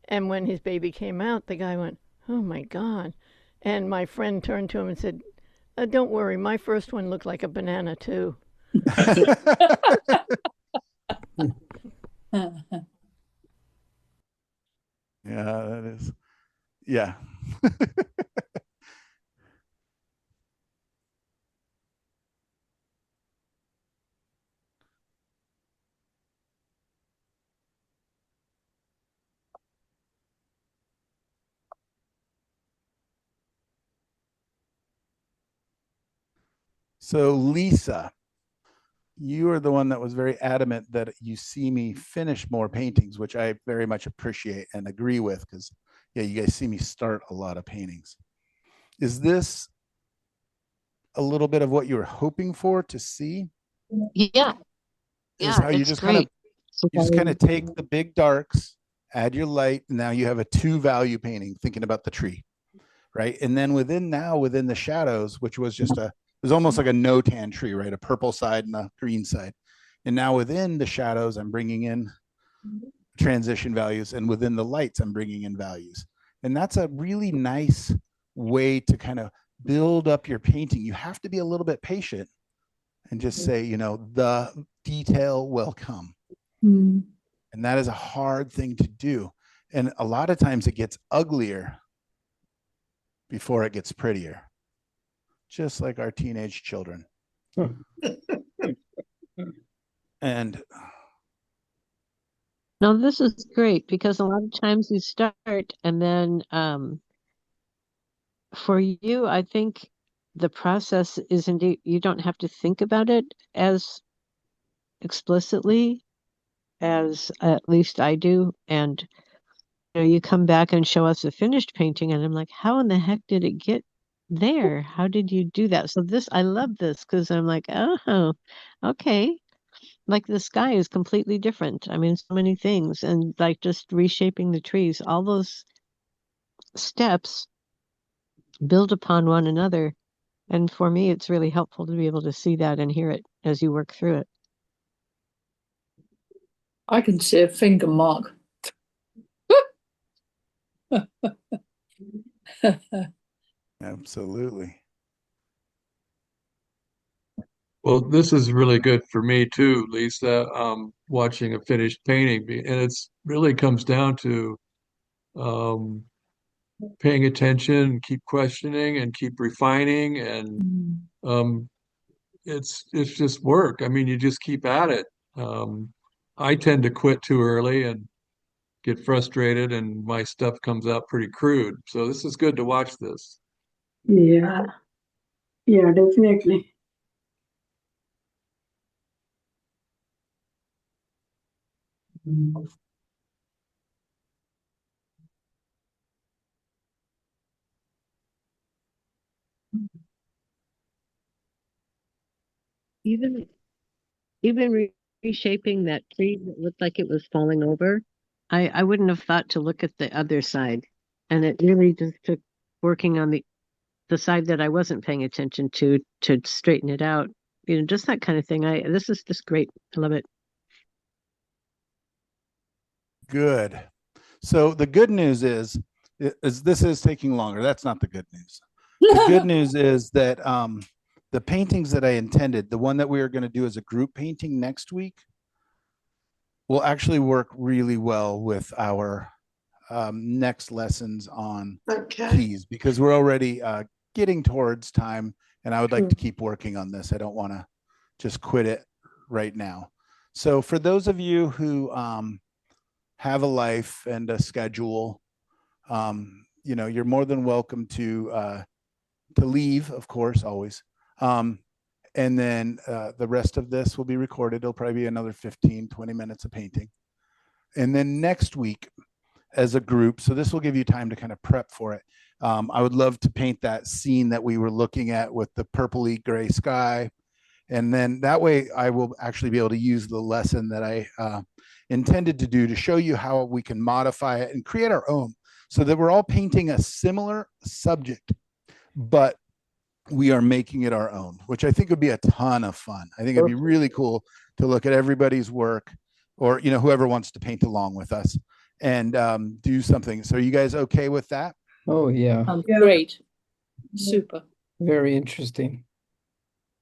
And when his baby came out, the guy went, "Oh my God." And my friend turned to him and said, "Don't worry, my first one looked like a banana too." Yeah, that is. Yeah. So Lisa, you are the one that was very adamant that you see me finish more paintings, which I very much appreciate and agree with, because you guys see me start a lot of paintings. Is this a little bit of what you were hoping for to see? Yeah. Is how you just kind of take the big darks, add your light, and now you have a 2-value painting thinking about the tree, right? And then within the shadows, which was just it was almost like a no tan tree, right? A purple side and a green side. And now within the shadows, I'm bringing in transition values, and within the lights, I'm bringing in values. And that's a really nice way to kind of build up your painting. You have to be a little bit patient and just say, the detail will come. And that is a hard thing to do. And a lot of times it gets uglier before it gets prettier, just like our teenage children. And no, this is great because a lot of times you start and then for you, I think the process is indeed, you don't have to think about it as explicitly as at least I do. And you come back and show us a finished painting, and I'm like, how in the heck did it get there. How did you do that? So this, I love this because I'm like, oh, okay. Like the sky is completely different. I mean, so many things, and like just reshaping the trees, all those steps build upon one another. And for me, it's really helpful to be able to see that and hear it as you work through it. I can see a finger mark. Absolutely. Well, this is really good for me too, Lisa, watching a finished painting. And it's really comes down to um, paying attention, keep questioning and keep refining. And um, it's just work. I mean, you just keep at it. Um, I tend to quit too early and get frustrated, and my stuff comes out pretty crude. So this is good to watch this. Yeah, yeah, definitely. Even even reshaping that tree that looked like it was falling over, I wouldn't have thought to look at the other side. And it really just took working on the side that I wasn't paying attention to straighten it out. You know, just that kind of thing. This is just great. I love it. Good. So the good news is this is taking longer. That's not the good news. The good news is that the paintings that I intended, the one that we are going to do as a group painting next week, will actually work really well with our next lessons on keys, because we're already getting towards time, and I would like to keep working on this. I don't want to just quit it right now. So for those of you who have a life and a schedule, you know, you're more than welcome to leave, of course, always. And then the rest of this will be recorded. It'll probably be another 15, 20 minutes of painting. And then next week as a group, so this will give you time to kind of prep for it. I would love to paint that scene that we were looking at with the purpley gray sky. And then that way I will actually be able to use the lesson that I intended to do to show you how we can modify it and create our own, so that we're all painting a similar subject, but we are making it our own, which I think would be a ton of fun. I think it'd be really cool to look at everybody's work, or, you know, whoever wants to paint along with us and do something. So are you guys okay with that? Oh, yeah. Great. Super. Very interesting.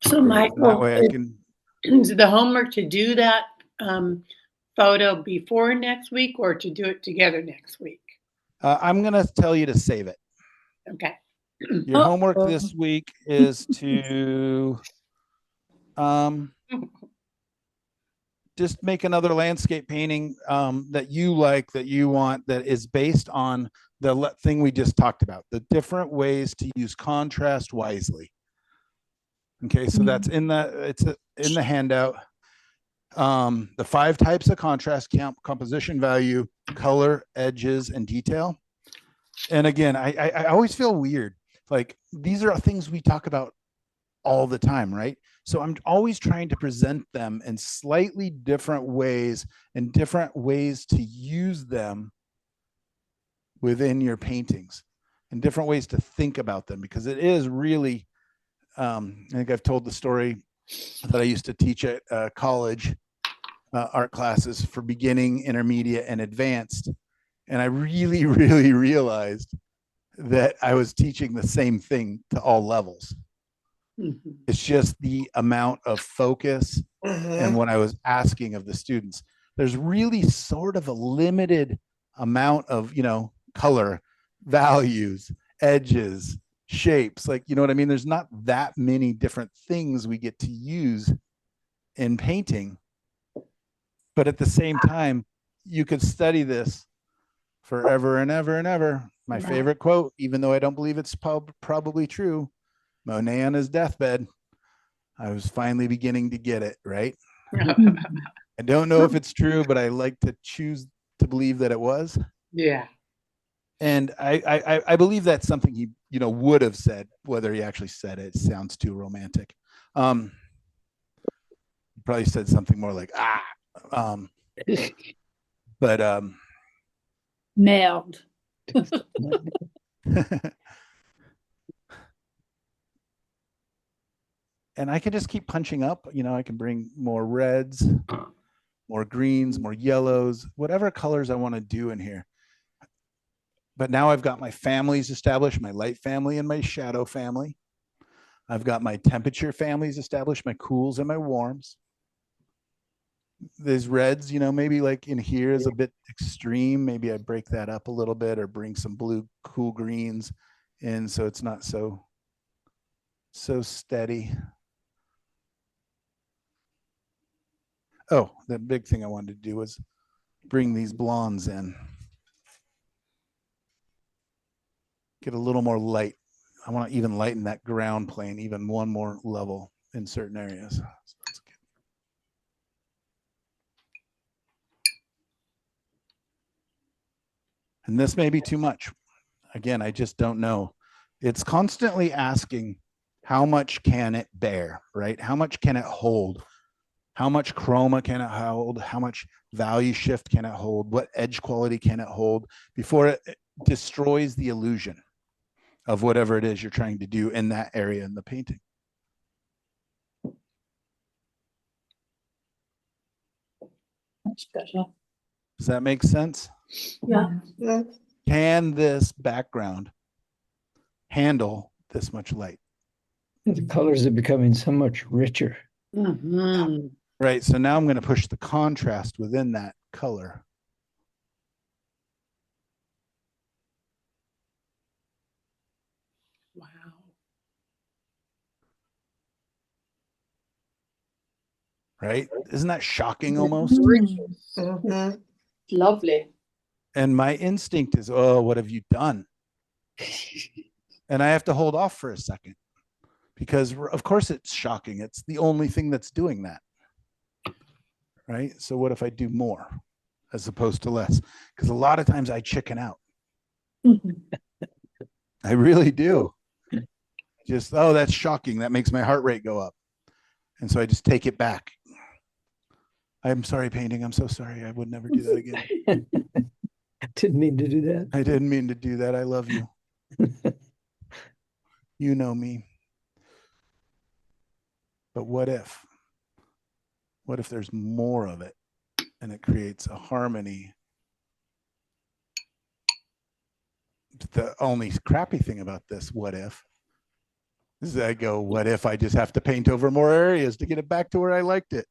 So, That Michael, way I can. is the homework to do that photo before next week or to do it together next week? I'm going to tell you to save it. Okay. Your homework this week is to just make another landscape painting that you like, that you want, that is based on the thing we just talked about, the different ways to use contrast wisely. Okay, so that's in the handout. The 5 types of contrast: composition, value, color, edges, and detail. And again, I always feel weird. Like, these are things we talk about all the time, right? So I'm always trying to present them in slightly different ways and different ways to use them within your paintings, and different ways to think about them, because it is really, I think I've told the story that I used to teach at college art classes for beginning, intermediate, and advanced. And I really, really realized that I was teaching the same thing to all levels. Mm-hmm. It's just the amount of focus and what I was asking of the students. There's really sort of a limited amount of, you know, color, values, edges, shapes. Like, you know what I mean? There's not that many different things we get to use in painting. But at the same time, you could study this forever and ever and ever. My favorite quote, even though I don't believe it's probably true, Monet on his deathbed, I was finally beginning to get it, right? I don't know if it's true, but I like to choose to believe that it was. Yeah. And I believe that's something he would have said. Whether he actually said it sounds too romantic. He probably said something more like but Nailed. and I can just keep punching up. I can bring more reds, more greens, more yellows, whatever colors I want to do in here. But now I've got my families established, my light family and my shadow family. I've got my temperature families established, my cools and my warms. These reds, maybe like in here is a bit extreme. Maybe I break that up a little bit or bring some blue cool greens in so it's not so steady. Oh, the big thing I wanted to do was bring these blondes in. Get a little more light. I want to even lighten that ground plane even one more level in certain areas. So that's good. And this may be too much. Again, I just don't know. It's constantly asking, how much can it bear, right? How much can it hold? How much chroma can it hold? How much value shift can it hold? What edge quality can it hold before it destroys the illusion of whatever it is you're trying to do in that area in the painting? That's better. Does that make sense? Yeah. Can this background handle this much light? The colors are becoming so much richer. Mhm. Right. So now I'm going to push the contrast within that color. Wow. Right. Isn't that shocking almost? Mhm. Lovely. And my instinct is, oh, what have you done? And I have to hold off for a second because, of course, it's shocking. It's the only thing that's doing that. Right. So what if I do more as opposed to less? Because a lot of times I chicken out. I really do. Just, oh, that's shocking. That makes my heart rate go up. And so I just take it back. I'm sorry, painting. I'm so sorry. I would never do that again. Didn't mean to do that. I didn't mean to do that. I love you. You know me. But what if? What if there's more of it and it creates a harmony? The only crappy thing about this, what if, is I go, what if I just have to paint over more areas to get it back to where I liked it?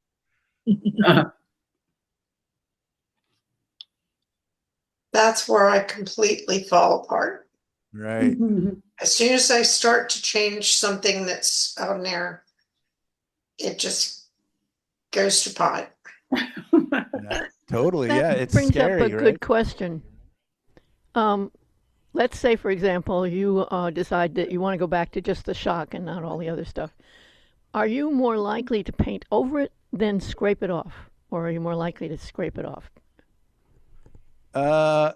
That's where I completely fall apart. Right. As soon as I start to change something that's on there, it just goes to pot. Yeah, totally. That Yeah, it's brings scary, up a right? good question. Let's say, for example, you decide that you want to go back to just the shock and not all the other stuff. Are you more likely to paint over it than scrape it off? Or are you more likely to scrape it off?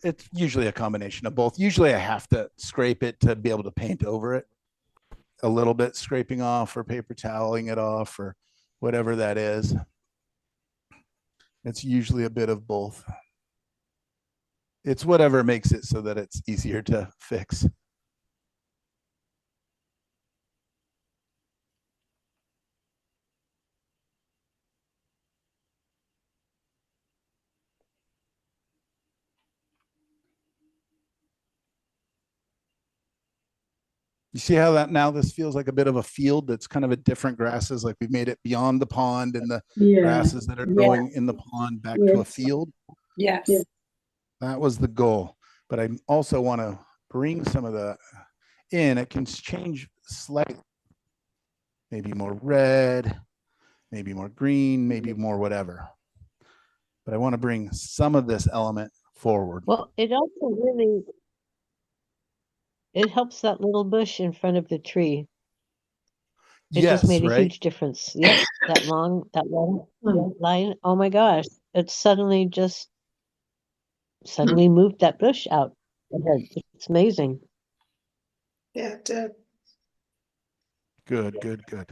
It's usually a combination of both. Usually I have to scrape it to be able to paint over it a little bit, scraping off or paper toweling it off or whatever that is. It's usually a bit of both. It's whatever makes it so that it's easier to fix. You see how that now this feels like a bit of a field that's kind of a different grasses, like we've made it beyond the pond and the grasses that are growing in the pond back to a field. Yes. That was the goal. But I also want to bring some of the in. It can change slightly. Maybe more red, maybe more green, maybe more whatever. But I want to bring some of this element forward. Well, it also really it helps that little bush in front of the tree. It just Yes, made a right? huge difference. Yep, that long line. Oh my gosh. It suddenly moved that bush out. It's amazing. Yeah, it did. Good, good, good.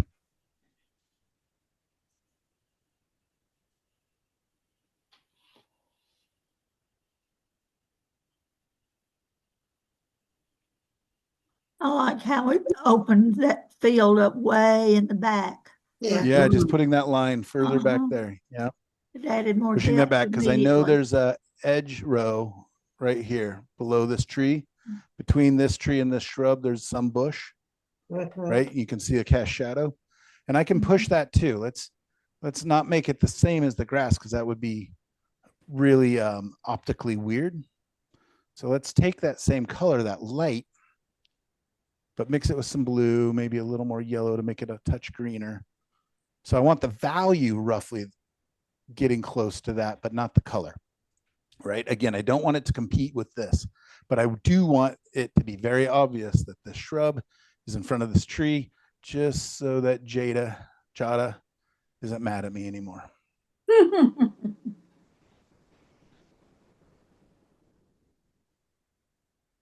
I like how it opened that field up way in the back. Yeah. Yeah, just putting that line further back Uh-huh. there. Yeah, It added more pushing that depth back because I know immediately. there's a edge row right here below this tree. Between this tree and this shrub, there's some bush, Mhm. right? You can see a cast shadow, and I can push that too. Let's not make it the same as the grass because that would be really optically weird. So let's take that same color, that light, but mix it with some blue, maybe a little more yellow to make it a touch greener. So I want the value roughly getting close to that, but not the color, right? Again, I don't want it to compete with this, but I do want it to be very obvious that the shrub is in front of this tree, just so that Jada isn't mad at me anymore.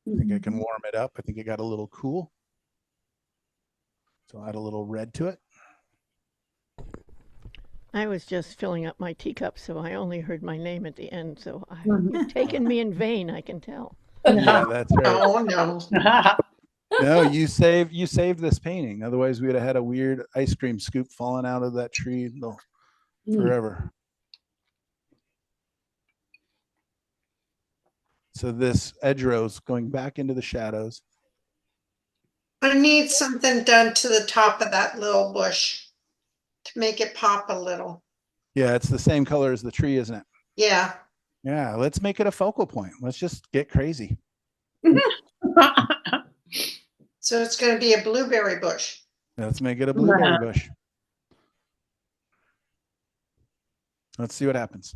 I think I can warm it up. I think it got a little cool. So I'll add a little red to it. I was just filling up my teacup, so I only heard my name at the end. So you've taken me in vain, I can tell. Yeah, that's right. Oh no. No, you saved this painting. Otherwise, we would have had a weird ice cream scoop falling out of that tree forever. So this edge row's going back into the shadows. I need something done to the top of that little bush to make it pop a little. Yeah, it's the same color as the tree, isn't it? Yeah. Yeah, let's make it a focal point. Let's just get crazy. So it's going to be a blueberry bush. Let's make it a blueberry bush. Let's see what happens.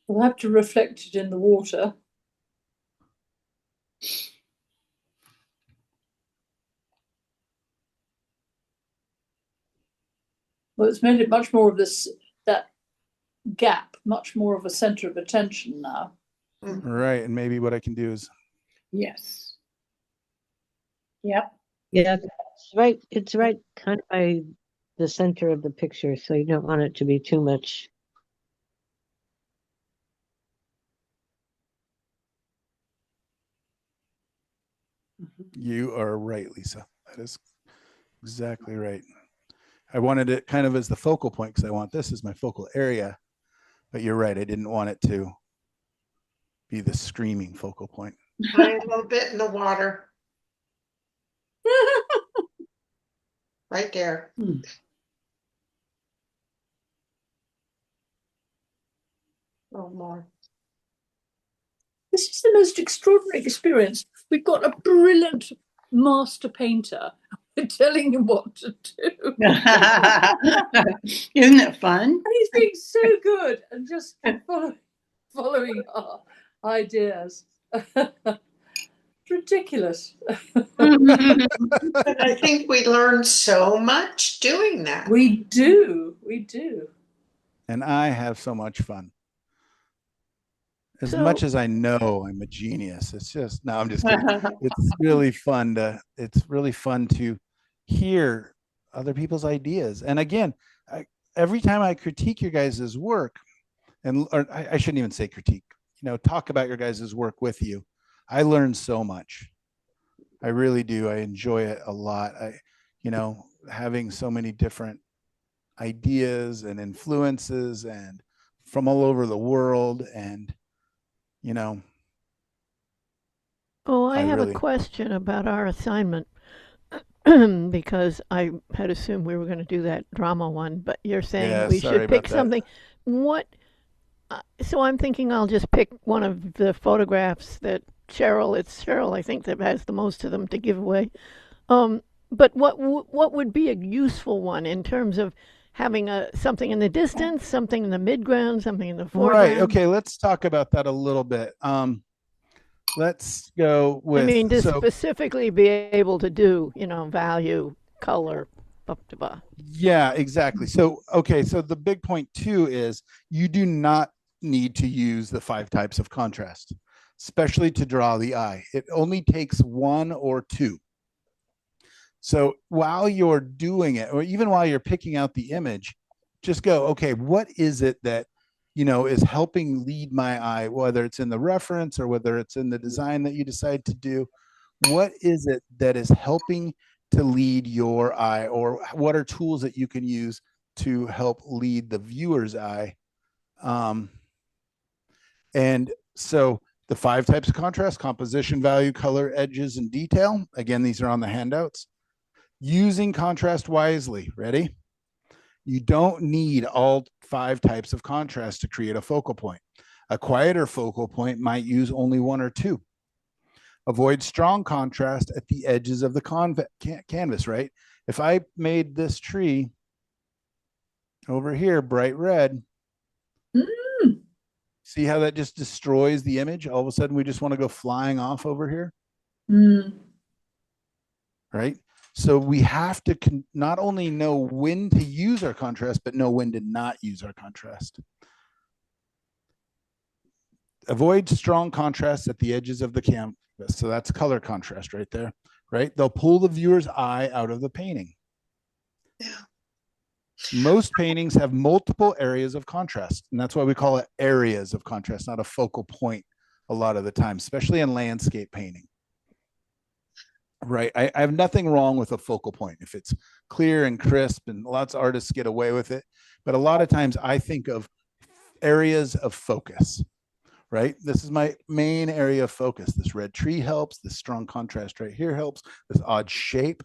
We'll have to reflect it in the water. Well, it's made it much more of that gap, much more of a center of attention now. Right, and maybe what I can do is Yes. Yep. Yeah, it's right kind of by the center of the picture, so you don't want it to be too much. You are right, Lisa. That is exactly right. I wanted it kind of as the focal point because I want this as my focal area. But you're right. I didn't want it to be the screaming focal point. Try a little bit in the water. Right there. A little more. This is the most extraordinary experience. We've got a brilliant master painter. We're telling him what to do. Isn't it fun? And he's being so good and just following our ideas. Ridiculous. But I think we learned so much doing that. We do. We do. And I have so much fun. As So- much as I know I'm a genius, it's just no, I'm just kidding. It's really fun to hear other people's ideas. And again, every time I critique your guys' work, or I shouldn't even say critique, talk about your guys' work with you, I learn so much. I really do. I enjoy it a lot. Having so many different ideas and influences and from all over the world, and Oh, I have really- a question about our assignment because I had assumed we were going to do that drama one, but you're saying Yeah, we sorry should pick about that. something. What? So I'm thinking I'll just pick one of the photographs that it's Cheryl, I think, that has the most of them to give away. But what would be a useful one in terms of having something in the distance, something in the midground, something in the foreground? Right. Okay. Let's talk about that a little bit. Let's go with. I mean, to specifically be able to do, value, color, Yeah, exactly. So, okay. So the big point too is you do not need to use the 5 types of contrast, especially to draw the eye. It only takes 1 or 2. So while you're doing it, or even while you're picking out the image, just go, okay, what is it that, is helping lead my eye, whether it's in the reference or whether it's in the design that you decide to do? What is it that is helping to lead your eye, or what are tools that you can use to help lead the viewer's eye? And so the 5 types of contrast: composition, value, color, edges, and detail. Again, these are on the handouts. Using contrast wisely. Ready? You don't need all 5 types of contrast to create a focal point. A quieter focal point might use only 1 or 2. Avoid strong contrast at the edges of the canvas, right? If I made this tree over here bright red, see how that just destroys the image? All of a sudden, we just want to go flying off over here. Right? So we have to not only know when to use our contrast, but know when to not use our contrast. Avoid strong contrast at the edges of the canvas. So that's color contrast right there, right? They'll pull the viewer's eye out of the painting. Yeah. Most paintings have multiple areas of contrast, and that's why we call it areas of contrast, not a focal point a lot of the time, especially in landscape painting. Right. I have nothing wrong with a focal point if it's clear and crisp, and lots of artists get away with it. But a lot of times I think of areas of focus, right? This is my main area of focus. This red tree helps. This strong contrast right here helps. This odd shape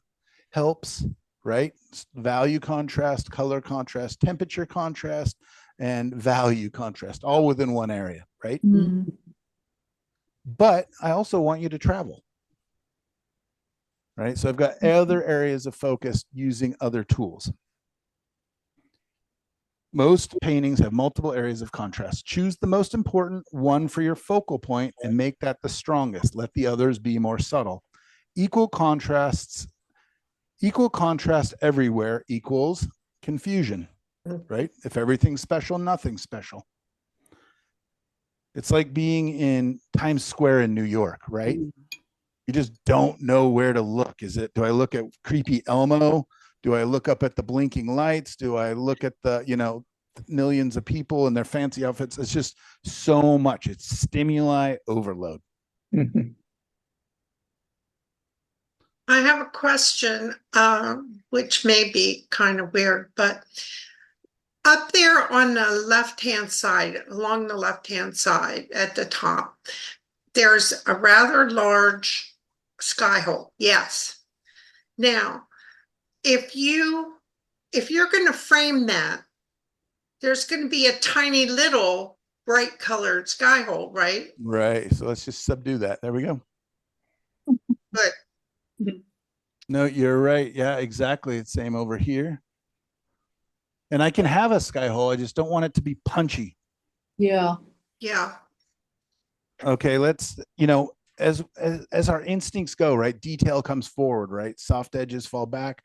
helps, right? Value contrast, color contrast, temperature contrast, and value contrast, all within one area, right? But I also want you to travel. Right? So I've got other areas of focus using other tools. Most paintings have multiple areas of contrast. Choose the most important one for your focal point and make that the strongest. Let the others be more subtle. Equal contrast everywhere equals confusion, right? If everything's special, nothing's special. It's like being in Times Square in New York, right? You just don't know where to look. Do I look at creepy Elmo? Do I look up at the blinking lights? Do I look at the, millions of people in their fancy outfits? It's just so much. It's stimuli overload. I have a question, which may be kind of weird, but up there on the left-hand side, along the left-hand side at the top, there's a rather large sky hole. Yes. Now, if you're going to frame that, there's going to be a tiny little bright colored sky hole, right? Right. So let's just subdue that. There we go. But no, you're right. Yeah, exactly. It's same over here. And I can have a sky hole. I just don't want it to be punchy. Yeah. Yeah. Okay, let's, as our instincts go, right? Detail comes forward, right? Soft edges fall back,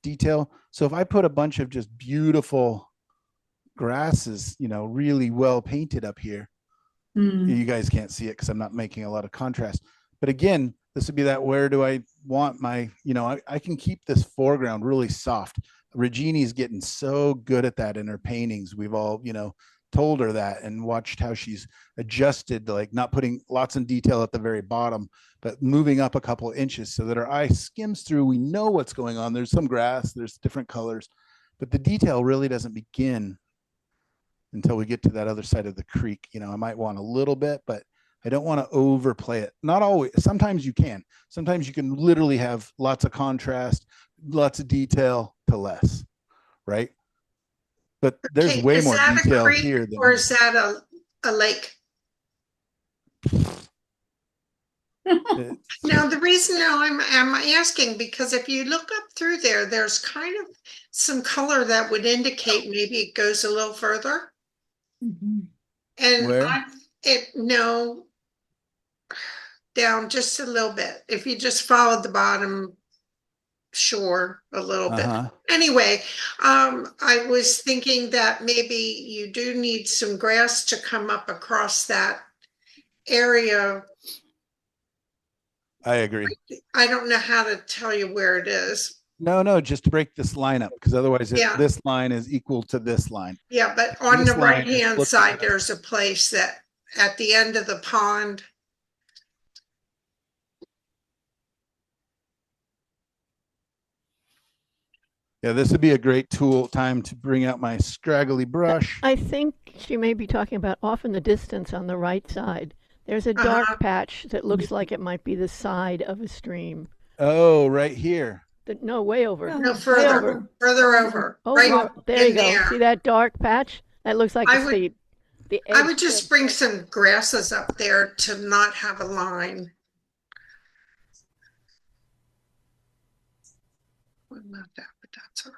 detail. So if I put a bunch of just beautiful grasses, really well painted up here, you guys can't see it because I'm not making a lot of contrast. But again, this would be that, where do I want my, I can keep this foreground really soft. Regini's getting so good at that in her paintings. We've all, told her that and watched how she's adjusted, like not putting lots of detail at the very bottom, but moving up a couple of inches so that our eye skims through. We know what's going on. There's some grass, there's different colors, but the detail really doesn't begin until we get to that other side of the creek. I might want a little bit, but I don't want to overplay it. Not always. Sometimes you can. Sometimes you can literally have lots of contrast, lots of detail to less, right? But there's way more detail here than, or is that a lake? Now, the reason I'm asking, because if you look up through there, there's kind of some color that would indicate maybe it goes a little further. And where? No, down just a little bit. If you just follow the bottom Sure, a little bit. Uh-huh. Anyway, I was thinking that maybe you do need some grass to come up across that area. I agree. I don't know how to tell you where it is. No, just to break this line up, because otherwise Yeah. this line is equal to this line. Yeah, but on This the line is right-hand looking side, at- there's a place that at the end of the pond. Yeah, this would be a great time to bring out my scraggly brush. I think she may be talking about off in the distance on the right side. There's a dark patch that looks like it might be the side of a stream. Oh, right here. No, way over. No, further over. Oh, right there you in go. there. See that dark patch? That looks like I the I edge would just bring some grasses up there to not have a line. Well, not that, but that's all right.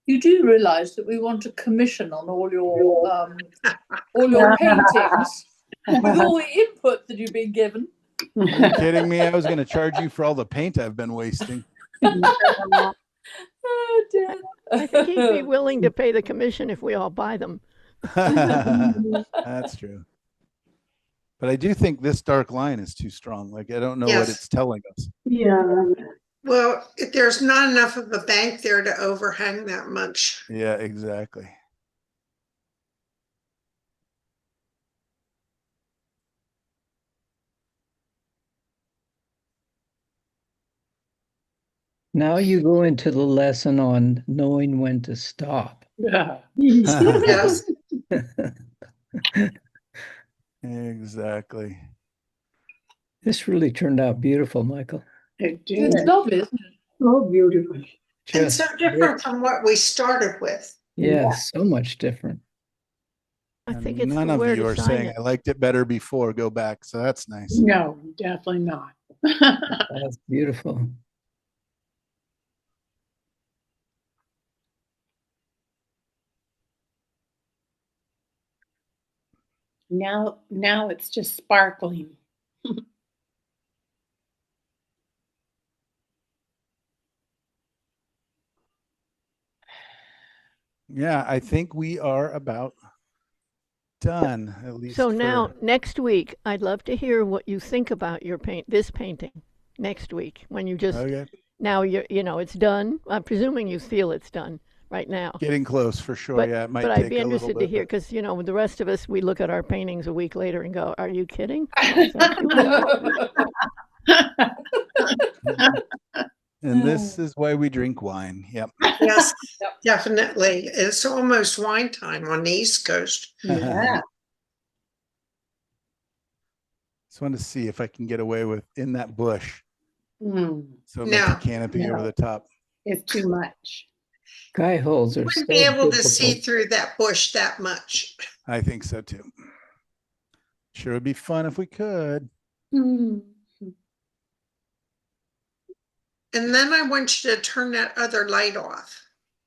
You do realize that we want a commission on all your paintings with all the input that you've been given. Are you kidding me? I was going to charge you for all the paint I've been wasting. Oh, dear. I think he'd be willing to pay the commission if we all buy them. That's true. But I do think this dark line is too strong. Like, I don't know what it's telling us. Yeah. Well, there's not enough of a bank there to overhang that much. Yeah, exactly. Now you go into the lesson on knowing when to stop. Yeah. Yes. Exactly. This really turned out beautiful, Michael. It did. It's lovely, isn't it? So beautiful. And so different from what we started with. Yeah, so much different. I think it's none of where you to are sign saying it. I liked it better before. Go back. So that's nice. No, definitely not. That's beautiful. Now it's just sparkling. Yeah, I think we are about done, at least. So now, next week, I'd love to hear what you think about this painting next week when you just, now it's done. I'm presuming you feel it's done right now. Getting close for sure. But, yeah, it might but take I'd be a little interested to bit, hear because, the rest of us, we look at our paintings a week later and go, are you kidding? And this is why we drink wine. Yep. Yes, definitely. It's almost wine time on the East Coast. Yeah. Just wanted to see if I can get away with in that bush. So it makes No. a canopy over the top. It's too much. Sky holes are You so wouldn't be able to difficult. see through that bush that much. I think so too. Sure would be fun if we could. And then I want you to turn that other light off.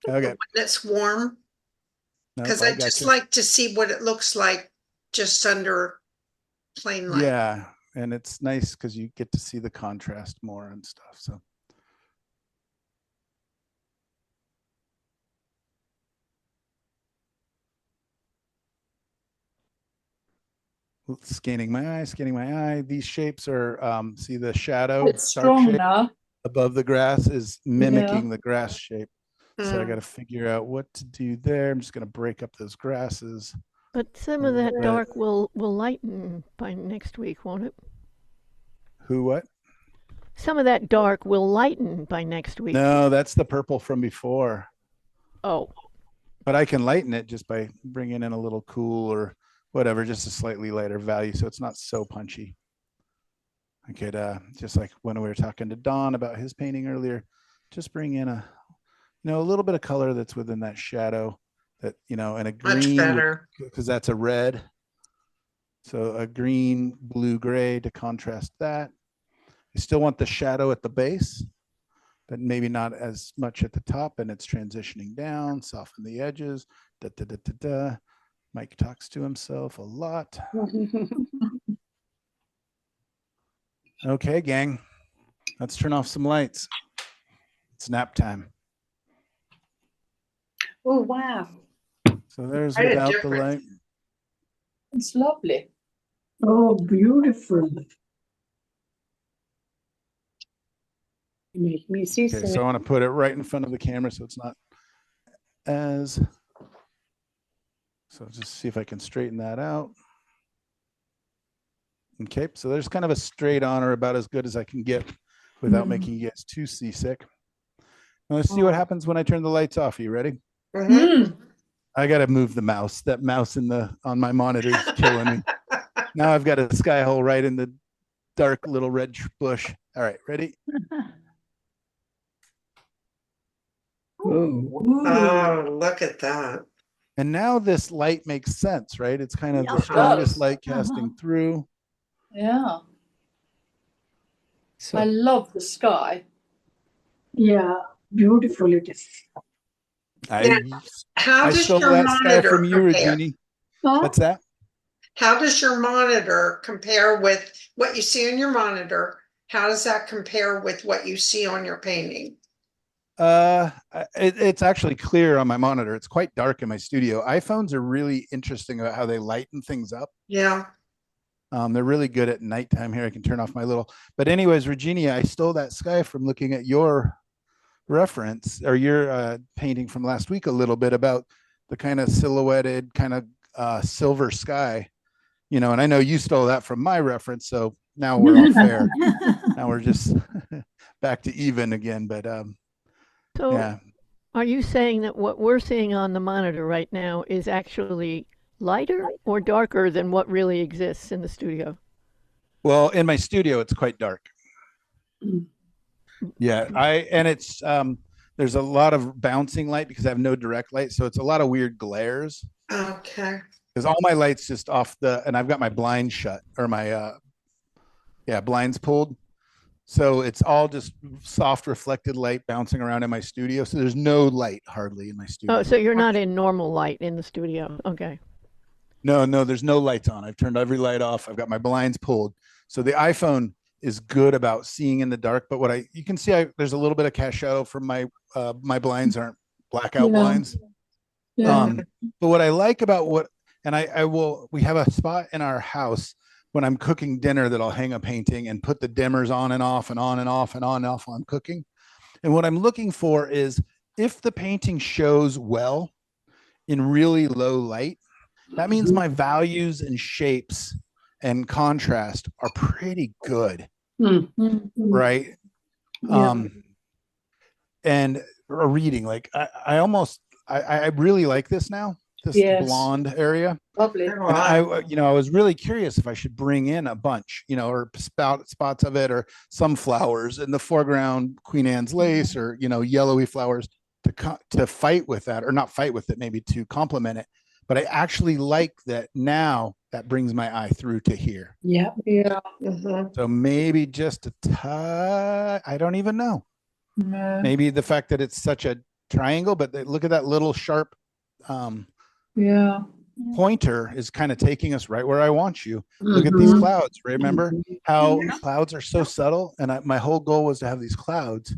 Okay. When it's warm. Nope, Because I I just gotcha. like to see what it looks like just under plain light. Yeah, and it's nice because you get to see the contrast more and stuff. So scanning my eye. These shapes are see the shadow It's dark strong shape now. above the grass is mimicking the grass shape. So I got to figure out what to do there. I'm just going to break up those grasses. But some of that dark will lighten by next week, won't it? What? Some of that dark will lighten by next week. No, that's the purple from before. Oh. But I can lighten it just by bringing in a little cool or whatever, just a slightly lighter value, so it's not so punchy. I could, just like when we were talking to Don about his painting earlier, just bring in a little bit of color that's within that shadow that, and a green. Much better. Because that's a red. So a green, blue, gray to contrast that. I still want the shadow at the base. but maybe not as much at the top, and it's transitioning down, soften the edges. Da, da, da, da, da. Mike talks to himself a lot. Okay, gang, let's turn off some lights. It's nap time. Oh, wow. So there's Quite a without the difference. light. It's lovely. Oh, beautiful. You make me see Okay, so I want to put it right in front of the camera so it's not as, so just see if I can straighten that out. Okay, so there's kind of a straight on, or about as good as I can get without making you guys too seasick. Now let's see what happens when I turn the lights off. Are you ready? I got to move the mouse. That mouse on my monitor is killing me. Now I've got a sky hole right in the dark little red bush. All right, ready? Oh, look at that. And now this light makes sense, right? It's kind of Yeah, the it strongest does. light casting through. Yeah. So I love the sky. Yeah, beautiful it is. Now, how I does stole your that sky monitor from you, compare? Regina. Huh? What's that? How does your monitor compare with what you see on your monitor? How does that compare with what you see on your painting? It's actually clear on my monitor. It's quite dark in my studio. iPhones are really interesting about how they lighten things up. Yeah. They're really good at nighttime. Here, I can turn off my little. But anyways, Regina, I stole that sky from looking at your reference or your painting from last week a little bit about the kind of silhouetted kind of silver sky, you know, and I know you stole that from my reference. So now we're all fair. Now we're just back to even again. But So yeah. are you saying that what we're seeing on the monitor right now is actually lighter or darker than what really exists in the studio? Well, in my studio, it's quite dark. Yeah, it's there's a lot of bouncing light because I have no direct light, so it's a lot of weird glares. Okay. Because all my lights just off and I've got my blinds shut or my blinds pulled, so it's all just soft reflected light bouncing around in my studio. So there's no light hardly in my studio. Oh, so you're not in normal light in the studio. Okay. No, there's no lights on. I've turned every light off. I've got my blinds pulled. So the iPhone is good about seeing in the dark, but you can see there's a little bit of cachette from my blinds aren't blackout blinds. Yeah. But what I like about we have a spot in our house when I'm cooking dinner that I'll hang a painting and put the dimmers on and off and on and off and on and off while I'm cooking. And what I'm looking for is if the painting shows well in really low light, that means my values and shapes and contrast are pretty good, right? Yeah. And a reading, like I really like this now, this blonde area. Lovely. And I was really curious if I should bring in a bunch, or spots of it, or some flowers in the foreground, Queen Anne's lace, or yellowy flowers to fight with that, or not fight with it, maybe to complement it. But I actually like that now. That brings my eye through to here. Yeah. Yeah. So maybe just a touch. I don't even know. No. Maybe the fact that it's such a triangle, but look at that little sharp pointer is kind of taking us right where I want you. Look at these clouds. Remember how clouds are so subtle? And my whole goal was to have these clouds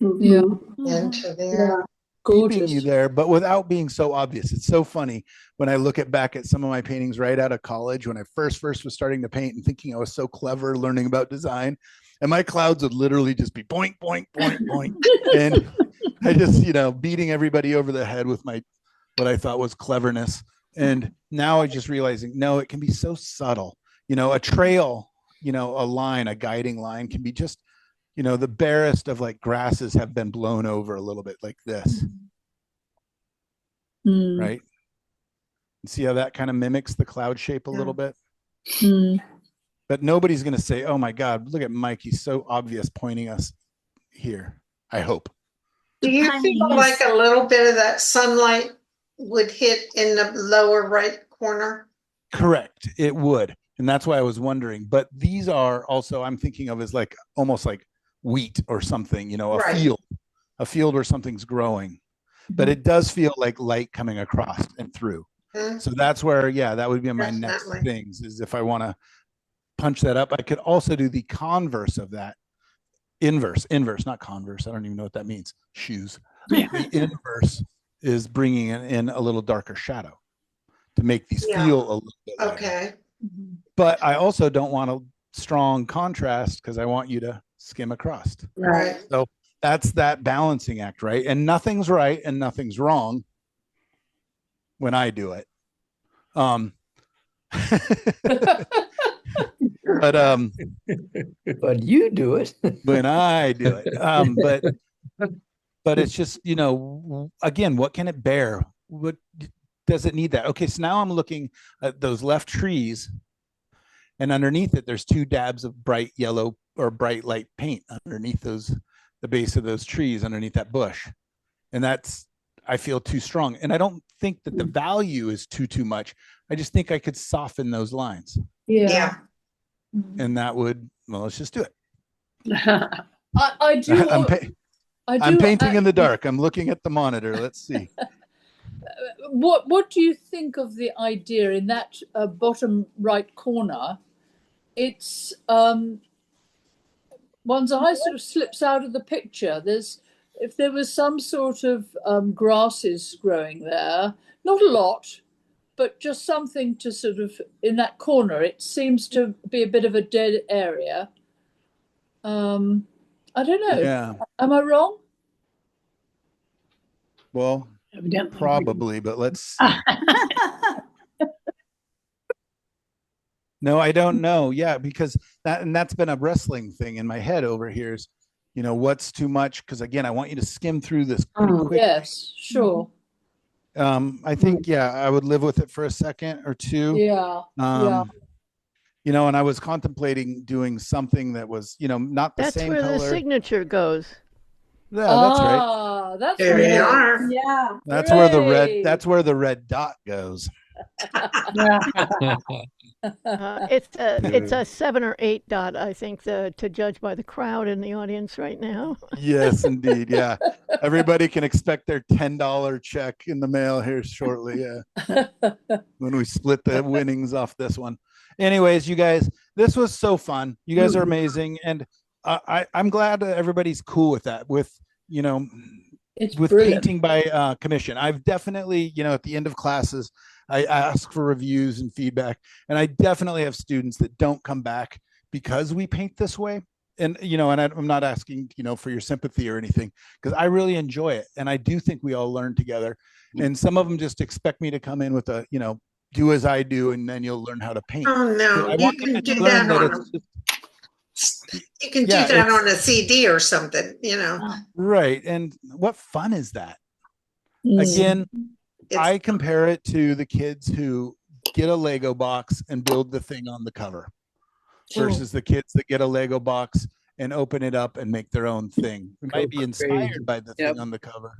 Into there. keeping you there, but without being so obvious. It's so funny when I look back at some of my paintings right out of college, when I first was starting to paint and thinking I was so clever learning about design, and my clouds would literally just be boink, boink, boink, boink. And I just, beating everybody over the head with what I thought was cleverness. And now I just realizing, no, it can be so subtle. A trail, a line, a guiding line can be just, the barest of like grasses have been blown over a little bit like this. Right? See how that kind of mimics the cloud shape a little bit? But nobody's going to say, oh my God, look at Mike. He's so obvious pointing us here. I hope. Do you feel like a little bit of that sunlight would hit in the lower right corner? Correct. It would. And that's why I was wondering. But these are also, I'm thinking of as like almost like wheat or something, you know, a Right. field where something's growing. But it does feel like light coming across and through. Mhm. So that's where, yeah, that would be my next Definitely. things, is if I want to punch that up. I could also do the converse of that. Inverse, not converse. I don't even know what that means. Shoes. Yeah. The inverse is bringing in a little darker shadow to make these Yeah. feel a little bit lighter. Okay. But I also don't want a strong contrast because I want you to skim across. Right. So that's that balancing act, right? And nothing's right and nothing's wrong when I do it. But you do it. When I do it. But it's just, you know, again, what can it bear? What does it need that? Okay, so now I'm looking at those left trees, and underneath it, there's 2 dabs of bright yellow or bright light paint underneath the base of those trees, underneath that bush. And that's, I feel, too strong. And I don't think that the value is too much. I just think I could soften those lines. Yeah. And that would, well, let's just do it. I do. I'm painting in the dark. I'm looking at the monitor. Let's see. What do you think of the idea in that bottom right corner? It's one's eye sort of slips out of the picture. If there was some sort of grasses growing there, not a lot, but just something to sort of, in that corner, it seems to be a bit of a dead area. I don't know. Yeah. Am I wrong? Well, Evidently. probably, but let's see. No, I don't know. Yeah, because that's been a wrestling thing in my head over here is, you know, what's too much? Because again, I want you to skim through this pretty quick. Yes, sure. I think, yeah, I would live with it for a second or two. Yeah. Yeah. You know, and I was contemplating doing something that was, you know, not the That's same where color. the signature goes. Yeah, that's right. Ah, that's There right. you are. Yeah. That's where the red. Hooray. That's where the red dot goes. It's a 7 or 8 dot, I think, to judge by the crowd in the audience right now. Yes, indeed. Yeah, everybody can expect their $10 check in the mail here shortly. Yeah, when we split the winnings off this one. Anyways, you guys, this was so fun. You guys are amazing, and I'm glad that everybody's cool with that. With, you know, It's with brilliant. painting by commission. I've definitely, you know, at the end of classes, I ask for reviews and feedback, and I definitely have students that don't come back because we paint this way. And, you know, and I'm not asking, you know, for your sympathy or anything, because I really enjoy it. And I do think we all learn together. And some of them just expect me to come in with a, you know, do as I do, and then you'll learn how to paint. Oh, no, I you want them can to do learn that that on it's just, you can do Yeah, that it's- on a CD or something, you know. right. And what fun is that? Mm. Again, It's, I compare it to the kids who get a Lego box and build the thing on the cover versus the kids that get a Lego box and open it up and make their own thing. It might be inspired by the thing on the cover.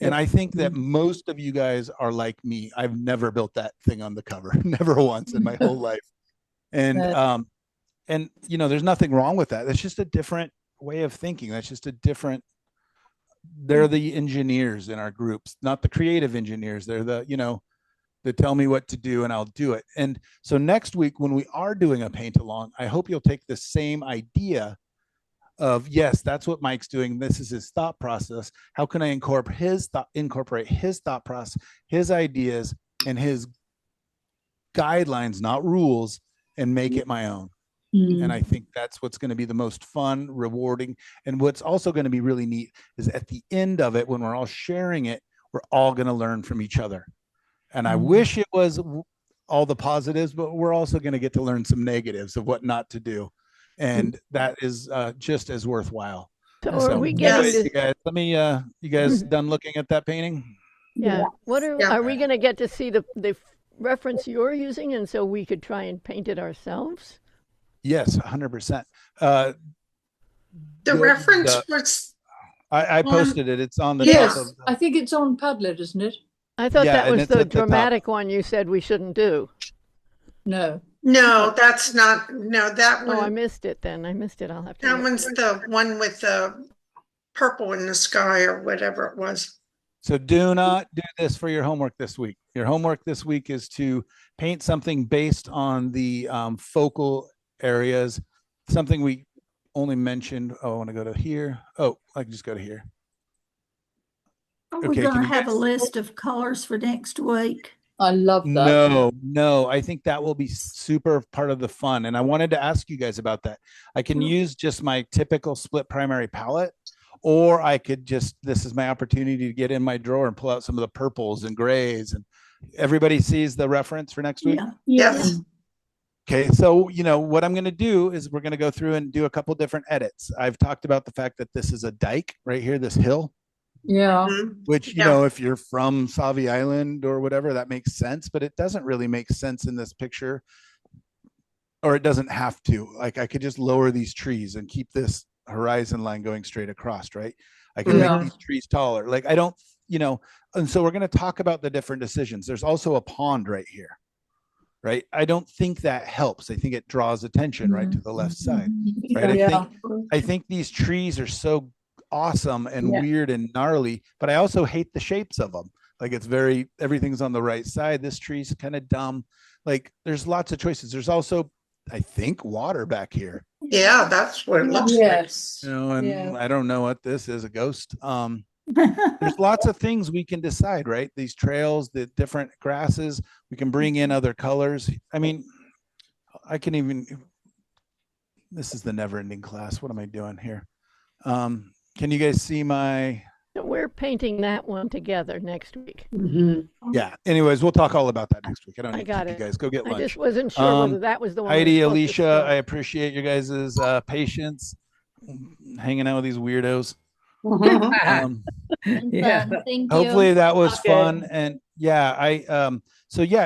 And I think that most of you guys are like me. I've never built that thing on the cover, never once in my whole life. And you know, there's nothing wrong with that. That's just a different way of thinking. That's just a different, they're the engineers in our groups, not the creative engineers. They're the, you know, that tell me what to do and I'll do it. And so next week when we are doing a paint along, I hope you'll take the same idea of, yes, that's what Mike's doing. This is his thought process. How can I incorporate his thought process, his ideas and his guidelines, not rules, and make it my own. And I think that's what's going to be the most fun, rewarding. And what's also going to be really neat is at the end of it, when we're all sharing it, we're all going to learn from each other. And I wish it was all the positives, but we're also going to get to learn some negatives of what not to do. And that is just as worthwhile. So are we getting anyways, to, you guys, let me, you guys done looking at that painting? yeah, what Yeah. are we going to get to see the reference you're using, and so we could try and paint it ourselves? Yes, 100%. the reference was, I posted it. It's on the Yes, top of I think it's on Padlet, isn't it? I thought Yeah, that and was it's the at the top. dramatic one you said we shouldn't do. No. No, that's not, no, that Oh, I one, missed it then. I missed it. I'll have to that look. one's the one with the purple in the sky or whatever it was. So do not do this for your homework this week. Your homework this week is to paint something based on the focal areas, something we only mentioned. Oh, I want to go to here. Oh, I can just go to here. Are we Okay, going can to you have a guys- list of colors for next week? I love that. No, I think that will be super part of the fun. And I wanted to ask you guys about that. I can use just my typical split primary palette, or I could just, this is my opportunity to get in my drawer and pull out some of the purples and grays. And everybody sees the reference for next week? Yeah. Yes. Okay, so what I'm going to do is we're going to go through and do a couple different edits. I've talked about the fact that this is a dike right here, this hill, Yeah. which Yeah. if you're from Savi Island or whatever, that makes sense, but it doesn't really make sense in this picture, or it doesn't have to. Like, I could just lower these trees and keep this horizon line going straight across, right? I can Yeah. make these trees taller. Like, I don't, and so we're going to talk about the different decisions. There's also a pond right here, right? I don't think that helps. I think it draws attention right to the left side, right? Yeah. I think these trees are so awesome and Yeah. weird and gnarly, but I also hate the shapes of them. Like, everything's on the right side. This tree's kind of dumb. Like, there's lots of choices. There's also, I think, water back here. Yeah, that's what it looks like. Yes. And Yeah. I don't know what this is, a ghost. There's lots of things we can decide, right? These trails, the different grasses, we can bring in other colors. I mean, this is the never ending class. What am I doing here? Can you guys see my, So we're painting that one together next week. yeah. Anyways, we'll talk all about that next week. I don't I need to got keep it. you guys. Go get I lunch. just wasn't sure whether that was the one. we were Heidi, supposed to Alicia, start. I appreciate your guys' patience hanging out with these weirdos. Yeah. Thank Hopefully that was Okay. fun. And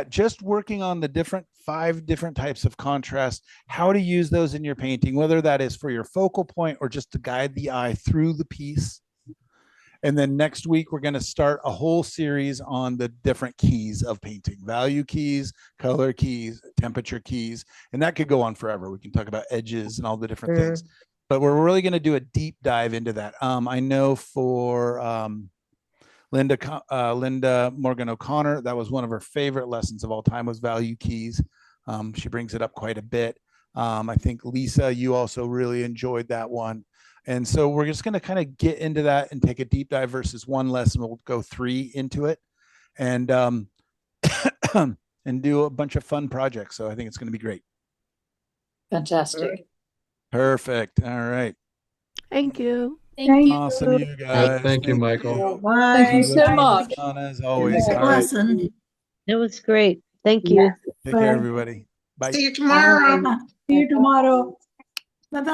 just working on the 5 different types of contrast, how to use those in your painting, whether that is for your focal point or just to guide the eye through the piece. And then next week, we're going to start a whole series on the different keys of painting: value keys, color keys, temperature keys. And that could go on forever. We can talk about edges and all the different things, but we're really going to do a deep dive into that. I know for Linda Morgan O'Connor, that was one of her favorite lessons of all time, was value keys. She brings it up quite a bit. I think Lisa, you also really enjoyed that one. And so we're just going to kind of get into that and take a deep dive versus one lesson. We'll go 3 into it and and do a bunch of fun projects. So I think it's going to be great. Fantastic. Perfect. All right. Thank you. Thank you. Awesome, you guys. Thank you, Michael. Thank you so much. Fun as always. Good All right. lesson. It was great. Thank you. Take care, everybody. Bye. See you tomorrow. See you tomorrow.